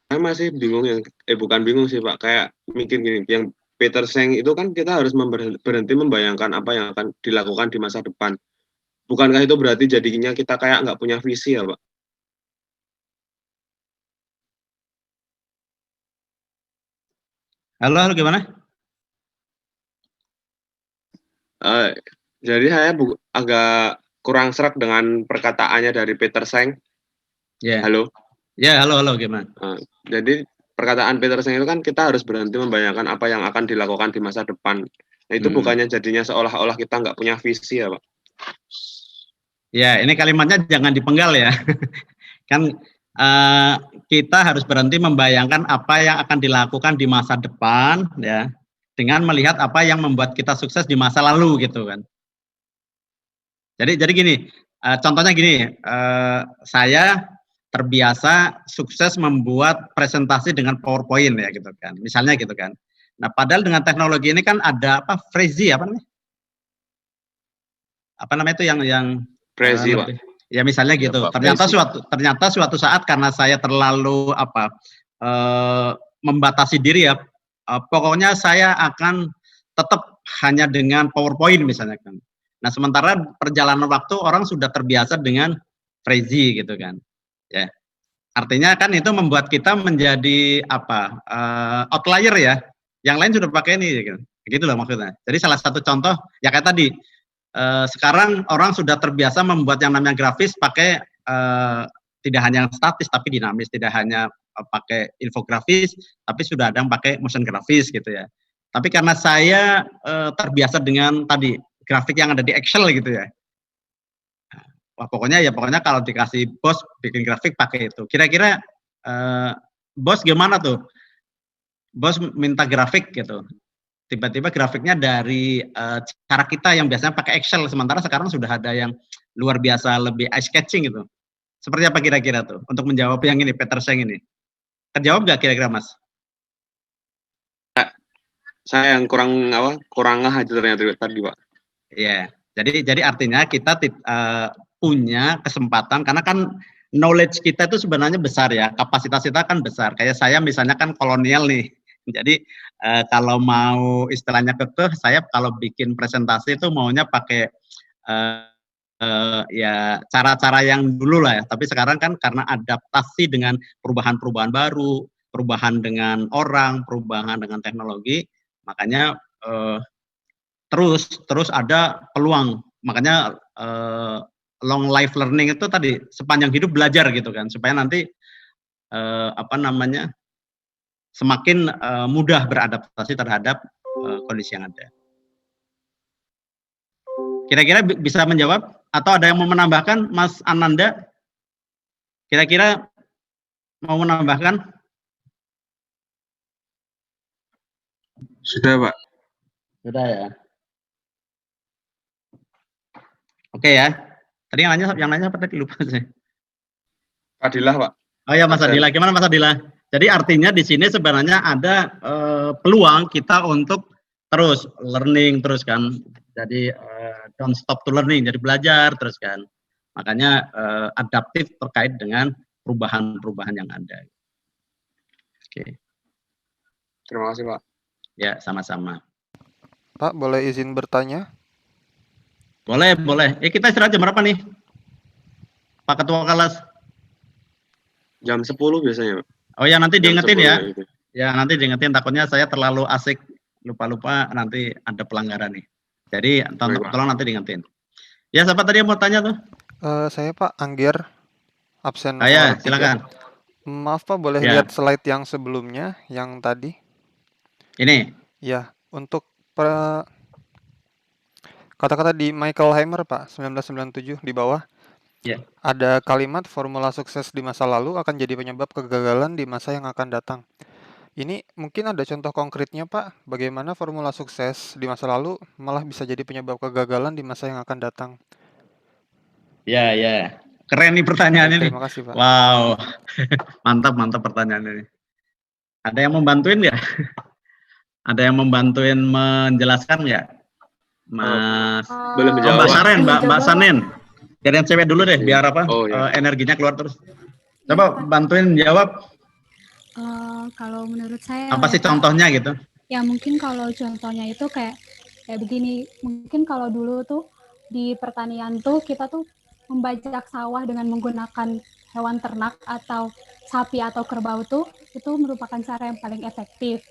Saya masih bingung bukan bingung sih Pak, kayak mikir gini, yang Peter Seng itu kan kita harus berhenti membayangkan apa yang akan dilakukan di masa depan. Bukankah itu berarti jadinya kita kayak nggak punya visi ya, Pak? Halo, gimana? Jadi saya agak kurang serak dengan perkataannya dari Peter Seng. Ya. Halo? Ya, halo, gimana? Jadi perkataan Peter Seng itu kan kita harus berhenti membayangkan apa yang akan dilakukan di masa depan. Nah, itu bukannya jadinya seolah-olah kita nggak punya visi ya, Pak? Ya, ini kalimatnya jangan dipenggal ya. Kan kita harus berhenti membayangkan apa yang akan dilakukan di masa depan ya, dengan melihat apa yang membuat kita sukses di masa lalu gitu kan. Jadi gini, contohnya gini, saya terbiasa sukses membuat presentasi dengan PowerPoint ya gitu kan. Misalnya gitu kan. Nah, padahal dengan teknologi ini kan ada apa? Prezi apa namanya? Apa namanya itu yang Prezi, Pak. Ya misalnya gitu. Ya, Pak, ternyata suatu saat karena saya terlalu membatasi diri ya, pokoknya saya akan tetap hanya dengan PowerPoint misalnya kan. Nah, sementara perjalanan waktu orang sudah terbiasa dengan Prezi gitu kan. Ya. Artinya kan itu membuat kita menjadi outlier ya. Yang lain sudah pakai ini gitu. Begitu loh maksudnya. Jadi salah satu contoh ya kayak tadi, sekarang orang sudah terbiasa membuat yang namanya grafis pakai tidak hanya yang statis tapi dinamis, tidak hanya pakai infografis tapi sudah ada yang pakai motion grafis gitu ya. Tapi karena saya terbiasa dengan tadi grafik yang ada di Excel gitu ya. Wah, pokoknya kalau dikasih bos bikin grafik pakai itu. Kira-kira bos gimana tuh? Bos minta grafik gitu. Tiba-tiba grafiknya dari cara kita yang biasanya pakai Excel, sementara sekarang sudah ada yang luar biasa lebih eye catching gitu. Seperti apa kira-kira tuh untuk menjawab yang ini Peter Seng ini? Terjawab nggak kira-kira Mas? Saya yang kurang ngeh aja ternyata tadi Pak. Iya. Jadi artinya kita punya kesempatan karena kan knowledge kita itu sebenarnya besar ya, kapasitas kita kan besar. Kayak saya misalnya kan kolonial nih. Jadi kalau mau istilahnya kekeh, saya kalau bikin presentasi itu maunya pakai ya cara-cara yang dulu lah ya. Tapi sekarang kan karena adaptasi dengan perubahan-perubahan baru, perubahan dengan orang, perubahan dengan teknologi, makanya terus ada peluang. Makanya long life learning itu tadi sepanjang hidup belajar gitu kan, supaya nanti semakin mudah beradaptasi terhadap kondisi yang ada. Kira-kira bisa menjawab atau ada yang mau menambahkan Mas Ananda? Kira-kira mau menambahkan? Sudah, Pak. Sudah ya. Oke ya. Tadi yang nanya apa tadi, lupa saya. Adilah, Pak. Oh ya, Mas Adila. Gimana Mas Adila? Jadi artinya di sini sebenarnya ada peluang kita untuk terus learning terus kan. Jadi don't stop to learning, jadi belajar terus kan. Makanya adaptif terkait dengan perubahan-perubahan yang ada. Oke. Terima kasih, Pak. Ya, sama-sama. Pak, boleh izin bertanya? Boleh, boleh. Kita istirahat jam berapa nih? Pak Ketua Kelas? Jam 10 biasanya, Pak. Oh ya, nanti Jam diingetin 10 ya. gitu. Ya, nanti diingetin. Takutnya saya terlalu asik, lupa-lupa nanti ada pelanggaran nih. Jadi, tolong nanti diingetin. Ya, siapa tadi yang mau tanya tuh? Saya Pak Angger, absen. Ya, silakan. Maaf Pak, boleh Ya. lihat slide yang sebelumnya, yang tadi? Ini? Ya, untuk kata-kata di Michael Heimer Pak, 1997 di bawah. Ya. Ada kalimat formula sukses di masa lalu akan jadi penyebab kegagalan di masa yang akan datang. Ini mungkin ada contoh konkretnya Pak, bagaimana formula sukses di masa lalu malah bisa jadi penyebab kegagalan di masa yang akan datang. Ya, ya. Keren nih pertanyaan ini. Terima kasih Pak. Wow. Mantap pertanyaan ini. Ada yang membantuin nggak? Ada yang membantuin menjelaskan nggak? Mas, Boleh menjawab. Mbak Saren, Mbak Sanin. Jadi yang cewek dulu deh, biar apa? Oh, iya. Energinya keluar terus. Coba bantuin jawab. Kalau menurut saya Apa sih contohnya gitu? Ya mungkin kalau contohnya itu kayak begini. Mungkin kalau dulu tuh di pertanian tuh kita tuh membajak sawah dengan menggunakan hewan ternak atau sapi atau kerbau tuh itu merupakan cara yang paling efektif.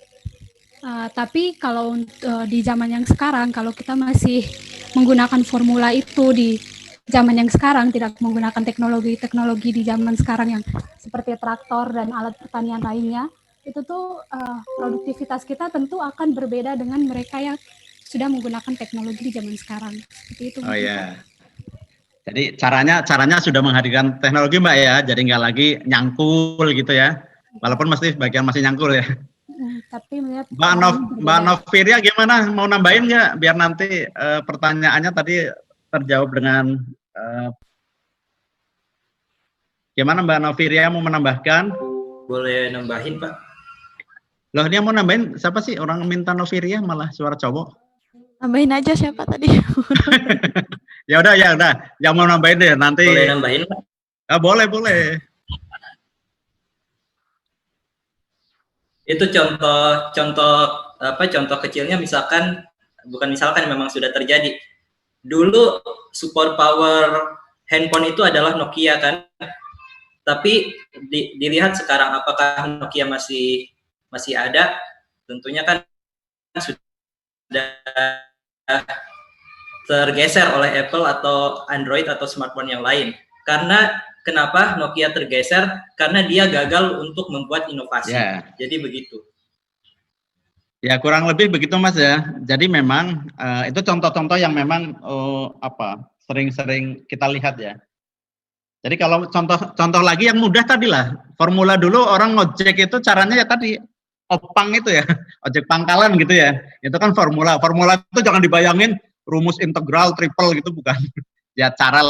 Tapi kalau di zaman yang sekarang, kalau kita masih menggunakan formula itu di zaman yang sekarang, tidak menggunakan teknologi di zaman sekarang yang seperti traktor dan alat pertanian lainnya, itu tuh produktivitas kita tentu akan berbeda dengan mereka yang sudah menggunakan teknologi di zaman sekarang. Seperti itu. Oh ya. Jadi caranya sudah menghadirkan teknologi Mbak ya, jadi nggak lagi nyangkul gitu ya. Walaupun bagian masih nyangkul ya. Tapi melihat Mbak Noviria gimana? Mau nambahin nggak? Biar nanti pertanyaannya tadi terjawab dengan gimana Mbak Noviria mau menambahkan? Boleh nambahin Pak? Loh, dia mau nambahin siapa sih? Orang minta Noviria malah suara cowok. Nambahin aja siapa tadi? Ya udah. Yang mau nambahin deh nanti. Boleh nambahin Pak? Boleh. Itu contoh kecilnya memang sudah terjadi. Dulu support power handphone itu adalah Nokia kan. Tapi dilihat sekarang apakah Nokia masih ada? Tentunya kan sudah tergeser oleh Apple atau Android atau smartphone yang lain. Karena kenapa Nokia tergeser? Karena dia gagal untuk membuat inovasi. Ya. Jadi begitu. Ya kurang lebih begitu Mas ya. Jadi memang itu contoh-contoh yang memang sering-sering kita lihat ya. Jadi kalau contoh lagi yang mudah tadi lah. Formula dulu orang ngojek itu caranya ya tadi opang itu ya, ojek pangkalan gitu ya. Itu kan formula. Formula itu jangan dibayangin rumus integral, triple gitu bukan. Ya cara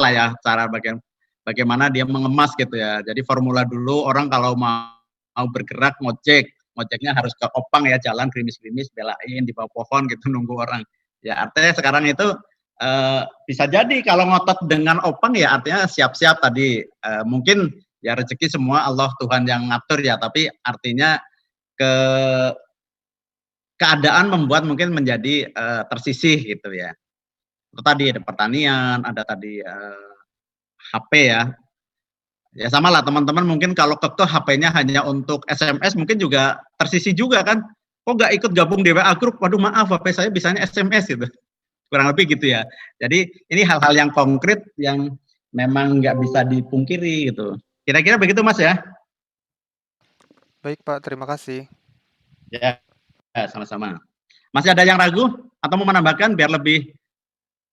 bagaimana dia mengemas gitu ya. Jadi formula dulu orang kalau mau bergerak ngojeknya harus ke opang ya, jalan gerimis-gerimis belain di bawah pohon gitu nunggu orang. Ya artinya sekarang itu bisa jadi kalau ngotot dengan opang ya artinya siap-siap tadi. Mungkin ya rezeki semua Allah Tuhan yang ngatur ya, tapi artinya keadaan membuat mungkin menjadi tersisih gitu ya. Itu tadi ada pertanian, ada tadi HP ya. Ya sama lah teman-teman mungkin kalau kekeh HP-nya hanya untuk SMS mungkin juga tersisih juga kan. Kok nggak ikut gabung di WA Group? Waduh maaf HP saya bisanya SMS gitu. Kurang lebih gitu ya. Jadi ini hal-hal yang konkret yang memang nggak bisa dipungkiri gitu. Kira-kira begitu Mas ya? Baik Pak, terima kasih. Ya, sama-sama. Masih ada yang ragu atau mau menambahkan biar lebih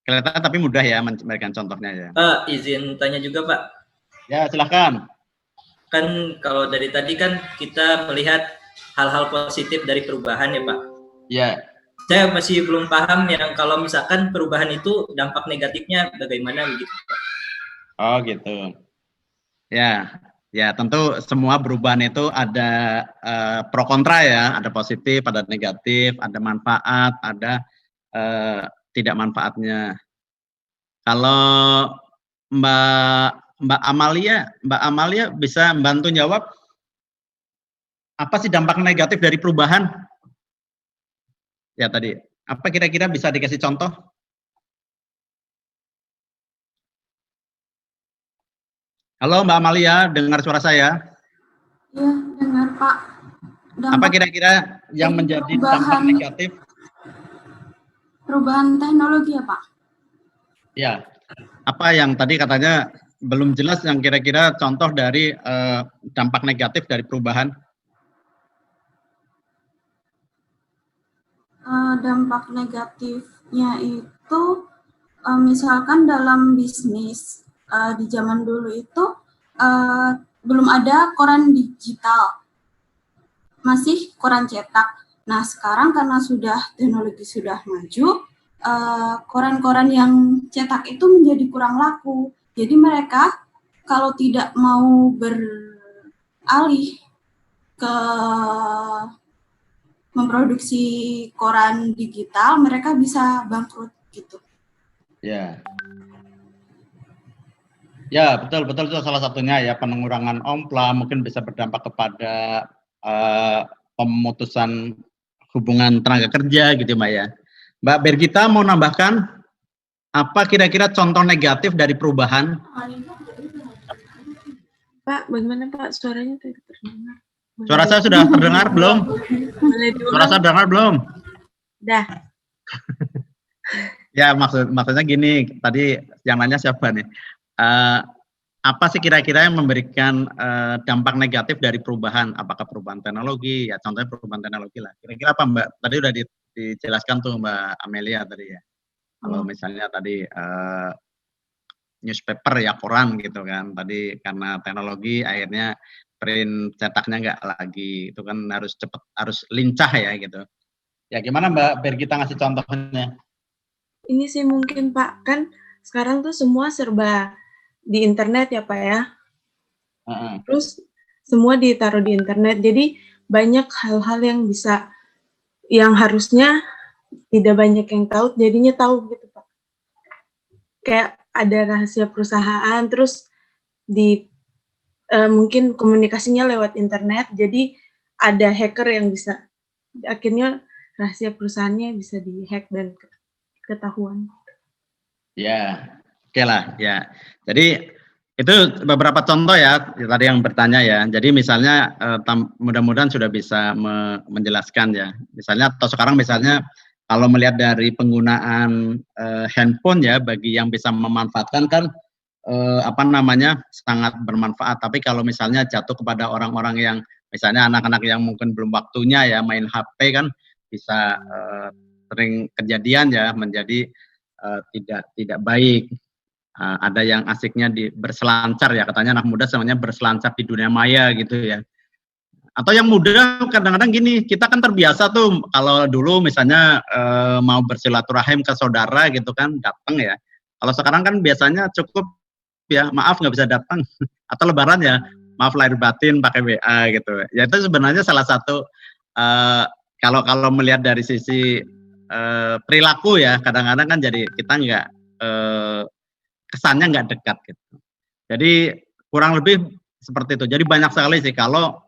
kelihatan tapi mudah ya memberikan contohnya ya. Izin tanya juga Pak. Ya silahkan. kan kalau dari tadi kan kita melihat hal-hal positif dari perubahan ya Pak. Ya. Saya masih belum paham yang kalau misalkan perubahan itu dampak negatifnya bagaimana begitu Pak. Oh gitu. Ya, ya tentu semua perubahan itu ada pro kontra ya, ada positif, ada negatif, ada manfaat, ada tidak manfaatnya. Kalau Mbak Amalia bisa bantu jawab apa sih dampak negatif dari perubahan? Ya tadi, apa kira-kira bisa dikasih contoh? Halo Mbak Amalia, dengar suara saya? Iya, dengar Pak. Apa kira-kira yang menjadi dampak negatif? Perubahan teknologi ya Pak? Ya, apa yang tadi katanya belum jelas yang kira-kira contoh dari dampak negatif dari perubahan? Dampak negatifnya itu misalkan dalam bisnis di zaman dulu itu belum ada koran digital, masih koran cetak. Nah sekarang karena teknologi sudah maju, koran-koran yang cetak itu menjadi kurang laku. Jadi mereka kalau tidak mau beralih ke memproduksi koran digital, mereka bisa bangkrut gitu. Ya. Ya, betul itu salah satunya ya, pengurangan ompla mungkin bisa berdampak kepada pemutusan hubungan tenaga kerja gitu Mbak ya. Mbak Bergita mau nambahkan apa kira-kira contoh negatif dari perubahan? Pak, bagaimana Pak suaranya tidak terdengar? Suara saya sudah terdengar belum? Suara saya terdengar belum? Dah. Ya maksudnya gini, tadi yang nanya siapa nih? Apa sih kira-kira yang memberikan dampak negatif dari perubahan? Apakah perubahan teknologi? Ya contohnya perubahan teknologi lah. Kira-kira apa Mbak? Tadi udah dijelaskan tuh Mbak Amelia tadi ya. Kalau misalnya tadi newspaper ya koran gitu kan. Tadi karena teknologi akhirnya print cetaknya nggak lagi, itu kan harus cepat, harus lincah ya gitu. Ya gimana Mbak Bergita ngasih contohnya? Ini sih mungkin Pak, kan sekarang tuh semua serba di internet ya Pak ya. Terus semua ditaruh di internet, jadi banyak hal-hal yang harusnya tidak banyak yang tahu, jadinya tahu gitu Pak. Kayak ada rahasia perusahaan, terus mungkin komunikasinya lewat internet, jadi ada hacker yang bisa, akhirnya rahasia perusahaannya bisa dihack dan ketahuan. Ya, oke lah ya. Jadi itu beberapa contoh ya tadi yang bertanya ya. Jadi misalnya mudah-mudahan sudah bisa menjelaskan ya. Misalnya atau sekarang misalnya kalau melihat dari penggunaan handphone ya, bagi yang bisa memanfaatkan kan sangat bermanfaat. Tapi kalau misalnya jatuh kepada orang-orang yang misalnya anak-anak yang mungkin belum waktunya ya main HP kan bisa sering kejadian ya menjadi tidak baik. Ada yang asiknya berselancar ya, katanya anak muda semuanya berselancar di dunia maya gitu ya. Atau yang muda kadang-kadang gini, kita kan terbiasa tuh kalau dulu misalnya mau bersilaturahim ke saudara gitu kan datang ya. Kalau sekarang kan biasanya cukup ya maaf nggak bisa datang, atau lebaran ya maaf lahir batin pakai WA gitu ya. Itu sebenarnya salah satu kalau melihat dari sisi perilaku ya, kadang-kadang kan jadi kita nggak kesannya nggak dekat gitu. Jadi kurang lebih seperti itu. Jadi banyak sekali sih kalau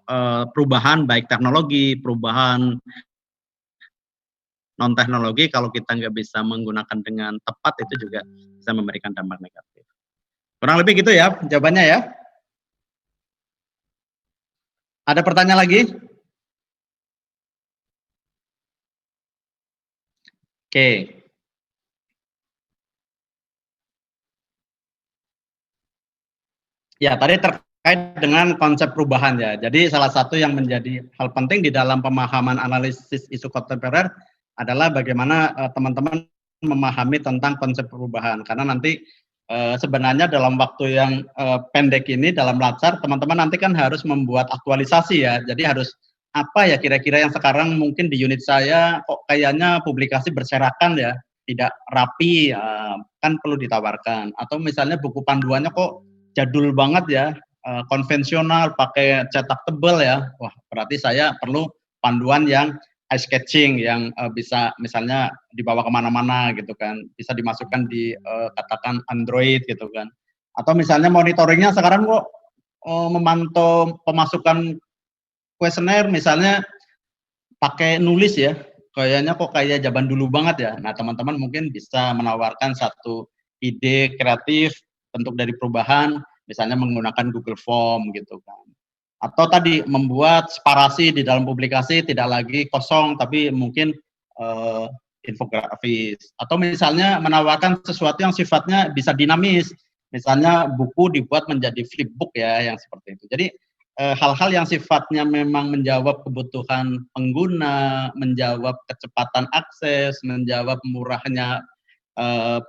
perubahan baik teknologi, perubahan non teknologi, kalau kita nggak bisa menggunakan dengan tepat itu juga bisa memberikan dampak negatif. Kurang lebih gitu ya jawabannya ya. Ada pertanyaan lagi? Oke. Ya, tadi terkait dengan konsep perubahan ya. Jadi salah satu yang menjadi hal penting di dalam pemahaman analisis isu kontemporer adalah bagaimana teman-teman memahami tentang konsep perubahan. Karena nanti sebenarnya dalam waktu yang pendek ini dalam Latsar, teman-teman nanti kan harus membuat aktualisasi ya. Jadi harus apa ya kira-kira yang sekarang mungkin di unit saya kok kayaknya publikasi berserakan ya, tidak rapi, kan perlu ditawarkan. Atau misalnya buku panduannya kok jadul banget ya, konvensional, pakai cetak tebal ya. Wah, berarti saya perlu panduan yang eye sketching, yang bisa misalnya dibawa kemana-mana gitu kan, bisa dimasukkan di katakan Android gitu kan. Atau misalnya monitoringnya sekarang kok memantau pemasukan kuesioner misalnya pakai nulis ya, kayaknya kok kayak zaman dulu banget ya. Nah, teman-teman mungkin bisa menawarkan satu ide kreatif bentuk dari perubahan, misalnya menggunakan Google Form gitu kan. Atau tadi membuat separasi di dalam publikasi tidak lagi kosong, tapi mungkin infografis. Atau misalnya menawarkan sesuatu yang sifatnya bisa dinamis, misalnya buku dibuat menjadi flipbook ya, yang seperti itu. Jadi hal-hal yang sifatnya memang menjawab kebutuhan pengguna, menjawab kecepatan akses, menjawab murahnya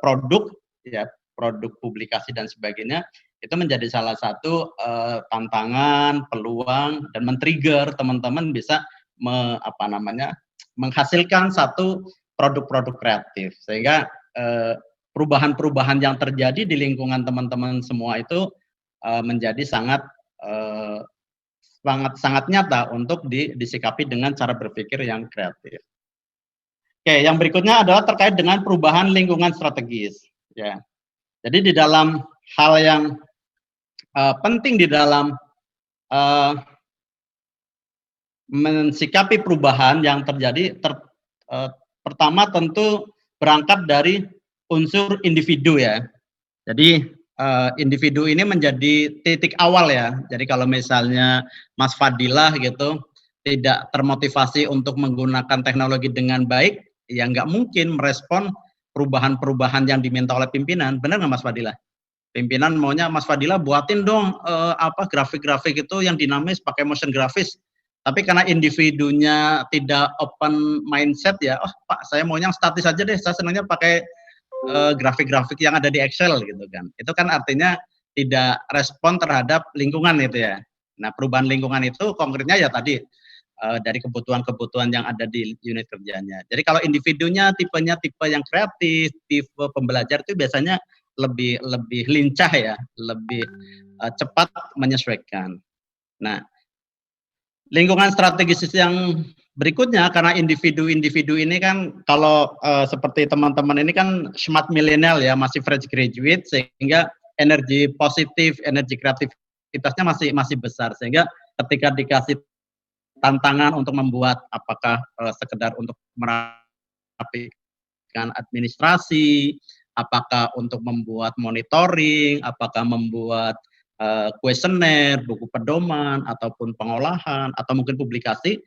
produk, ya produk publikasi dan sebagainya, itu menjadi salah satu tantangan, peluang, dan men-trigger teman-teman bisa menghasilkan satu produk-produk kreatif. Sehingga perubahan-perubahan yang terjadi di lingkungan teman-teman semua itu menjadi sangat nyata untuk disikapi dengan cara berpikir yang kreatif. Oke, yang berikutnya adalah terkait dengan perubahan lingkungan strategis. Ya, jadi di dalam hal yang penting di dalam mensikapi perubahan yang terjadi, pertama tentu berangkat dari unsur individu ya. Jadi individu ini menjadi titik awal ya. Jadi kalau misalnya Mas Fadilah gitu tidak termotivasi untuk menggunakan teknologi dengan baik, ya nggak mungkin merespon perubahan-perubahan yang diminta oleh pimpinan. Benar nggak Mas Fadilah? Pimpinan maunya Mas Fadilah buatin dong grafik-grafik itu yang dinamis pakai motion grafis. Tapi karena individunya tidak open mindset ya, oh Pak saya maunya statis aja deh, saya senangnya pakai grafik-grafik yang ada di Excel gitu kan. Itu kan artinya tidak respon terhadap lingkungan itu ya. Nah, perubahan lingkungan itu konkretnya ya tadi dari kebutuhan-kebutuhan yang ada di unit kerjanya. Jadi kalau individunya tipenya tipe yang kreatif, tipe pembelajar itu biasanya lebih lincah ya, lebih cepat menyesuaikan. Nah, lingkungan strategis yang berikutnya, karena individu-individu ini kan kalau seperti teman-teman ini kan smart millennial ya, masih fresh graduate, sehingga energi positif, energi kreativitasnya masih besar, sehingga ketika dikasih tantangan untuk membuat apakah sekedar untuk merapikan administrasi, apakah untuk membuat monitoring, apakah membuat kuesioner, buku pedoman, ataupun pengolahan, atau mungkin publikasi.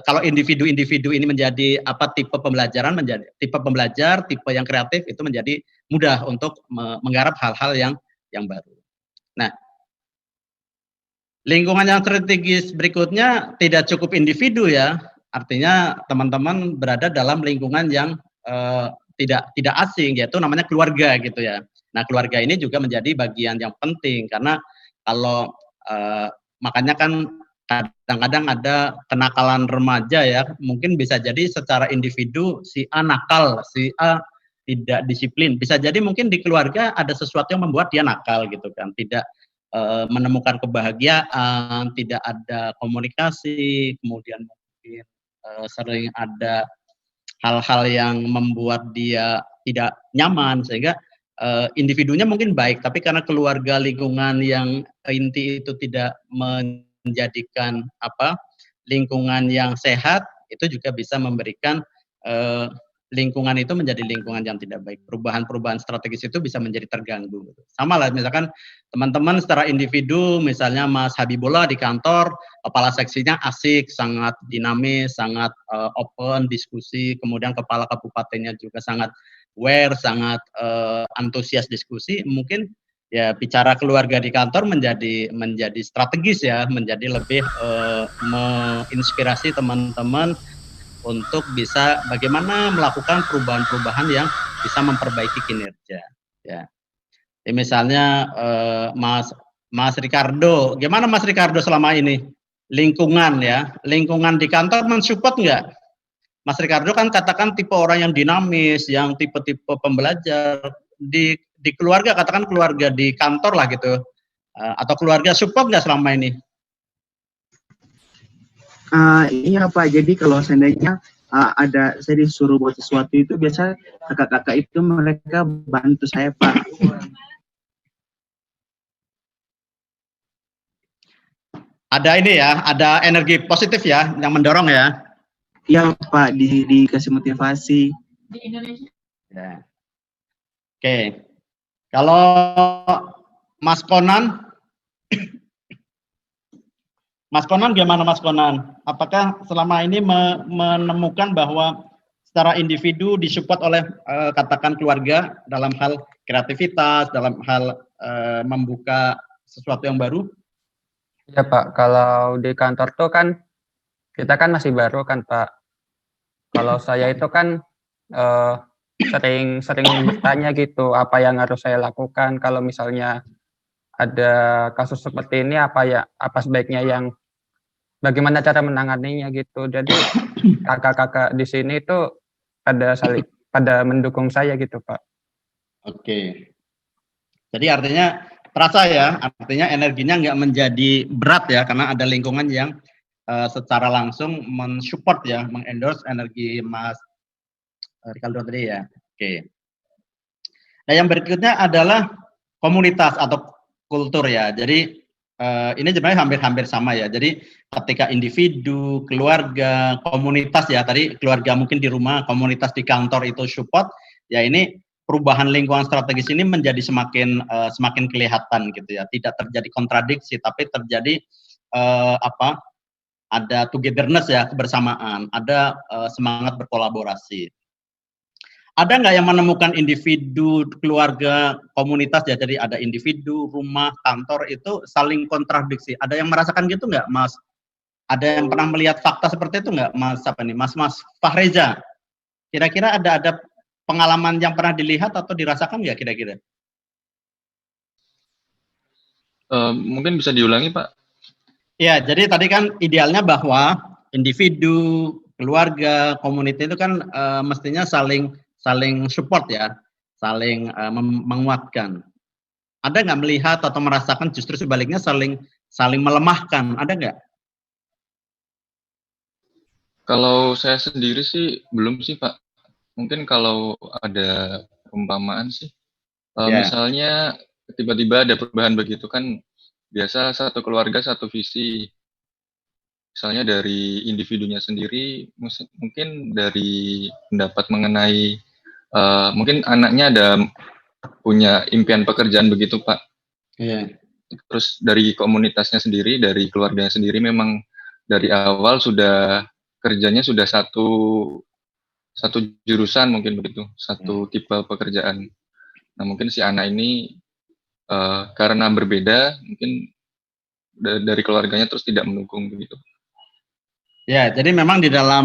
Kalau individu-individu ini menjadi tipe pembelajaran, menjadi tipe pembelajar, tipe yang kreatif, itu menjadi mudah untuk menggarap hal-hal yang baru. Nah, lingkungan yang strategis berikutnya tidak cukup individu ya, artinya teman-teman berada dalam lingkungan yang tidak asing, yaitu namanya keluarga gitu ya. Nah, keluarga ini juga menjadi bagian yang penting, karena kalau makanya kan kadang-kadang ada kenakalan remaja ya, mungkin bisa jadi secara individu si A nakal, si A tidak disiplin, bisa jadi mungkin di keluarga ada sesuatu yang membuat dia nakal gitu kan, tidak menemukan kebahagiaan, tidak ada komunikasi, kemudian mungkin sering ada hal-hal yang membuat dia tidak nyaman, sehingga individunya mungkin baik, tapi karena keluarga lingkungan yang inti itu tidak menjadikan lingkungan yang sehat, itu juga bisa memberikan lingkungan itu menjadi lingkungan yang tidak baik. Perubahan-perubahan strategis itu bisa menjadi terganggu. Sama lah, misalkan teman-teman secara individu, misalnya Mas Habibullah di kantor, kepala seksinya asik, sangat dinamis, sangat open, diskusi, kemudian kepala kabupatennya juga sangat aware, sangat antusias diskusi, mungkin ya bicara keluarga di kantor menjadi strategis ya, menjadi lebih menginspirasi teman-teman untuk bisa bagaimana melakukan perubahan-perubahan yang bisa memperbaiki kinerja ya. Misalnya Mas Ricardo, gimana Mas Ricardo selama ini? Lingkungan ya, lingkungan di kantor mensupport nggak? Mas Ricardo kan katakan tipe orang yang dinamis, yang tipe-tipe pembelajar. Di keluarga, katakan keluarga di kantor lah gitu, atau keluarga support nggak selama ini? Iya Pak, jadi kalau seandainya ada saya disuruh buat sesuatu itu biasa kakak-kakak itu mereka bantu saya Pak. Ada ini ya, ada energi positif ya yang mendorong ya. Iya Pak, dikasih motivasi. Di Indonesia. Ya. Oke, kalau Mas Konan, Mas Konan gimana Mas Konan? Apakah selama ini menemukan bahwa secara individu disupport oleh katakan keluarga dalam hal kreativitas, dalam hal membuka sesuatu yang baru? Ya Pak, kalau di kantor tuh kan kita kan masih baru kan Pak. Kalau saya itu kan sering bertanya gitu apa yang harus saya lakukan kalau misalnya ada kasus seperti ini, apa sebaiknya yang bagaimana cara menanganinya gitu. Jadi kakak-kakak di sini itu pada mendukung saya gitu Pak. Oke. Jadi artinya terasa ya, artinya energinya nggak menjadi berat ya, karena ada lingkungan yang secara langsung mensupport ya, mengendorse energi Mas Ricardo tadi ya. Oke. Nah yang berikutnya adalah komunitas atau kultur ya. Jadi ini sebenarnya hampir-hampir sama ya. Jadi ketika individu, keluarga, komunitas ya, tadi keluarga mungkin di rumah, komunitas di kantor itu support, ya ini perubahan lingkungan strategis ini menjadi semakin kelihatan gitu ya. Tidak terjadi kontradiksi, tapi terjadi ada togetherness ya, kebersamaan, ada semangat berkolaborasi. Ada nggak yang menemukan individu, keluarga, komunitas ya, jadi ada individu, rumah, kantor itu saling kontradiksi. Ada yang merasakan gitu nggak, Mas? Ada yang pernah melihat fakta seperti itu nggak, Mas? Apa nih, Mas Fahreza? Kira-kira ada pengalaman yang pernah dilihat atau dirasakan nggak kira-kira? Mungkin bisa diulangi, Pak. Ya, jadi tadi kan idealnya bahwa individu, keluarga, komunitas itu kan mestinya saling support ya, saling menguatkan. Ada nggak melihat atau merasakan justru sebaliknya saling melemahkan? Ada nggak? Kalau saya sendiri sih belum sih Pak. Mungkin kalau ada perumpamaan sih, misalnya tiba-tiba ada perubahan begitu kan, biasa satu keluarga satu visi. Misalnya dari individunya sendiri, mungkin dari pendapat mengenai mungkin anaknya ada punya impian pekerjaan begitu Pak. Terus dari komunitasnya sendiri, dari keluarganya sendiri memang dari awal sudah kerjanya sudah satu jurusan mungkin begitu, satu tipe pekerjaan. Nah mungkin si anak ini karena berbeda, mungkin dari keluarganya terus tidak mendukung begitu. Ya, jadi memang di dalam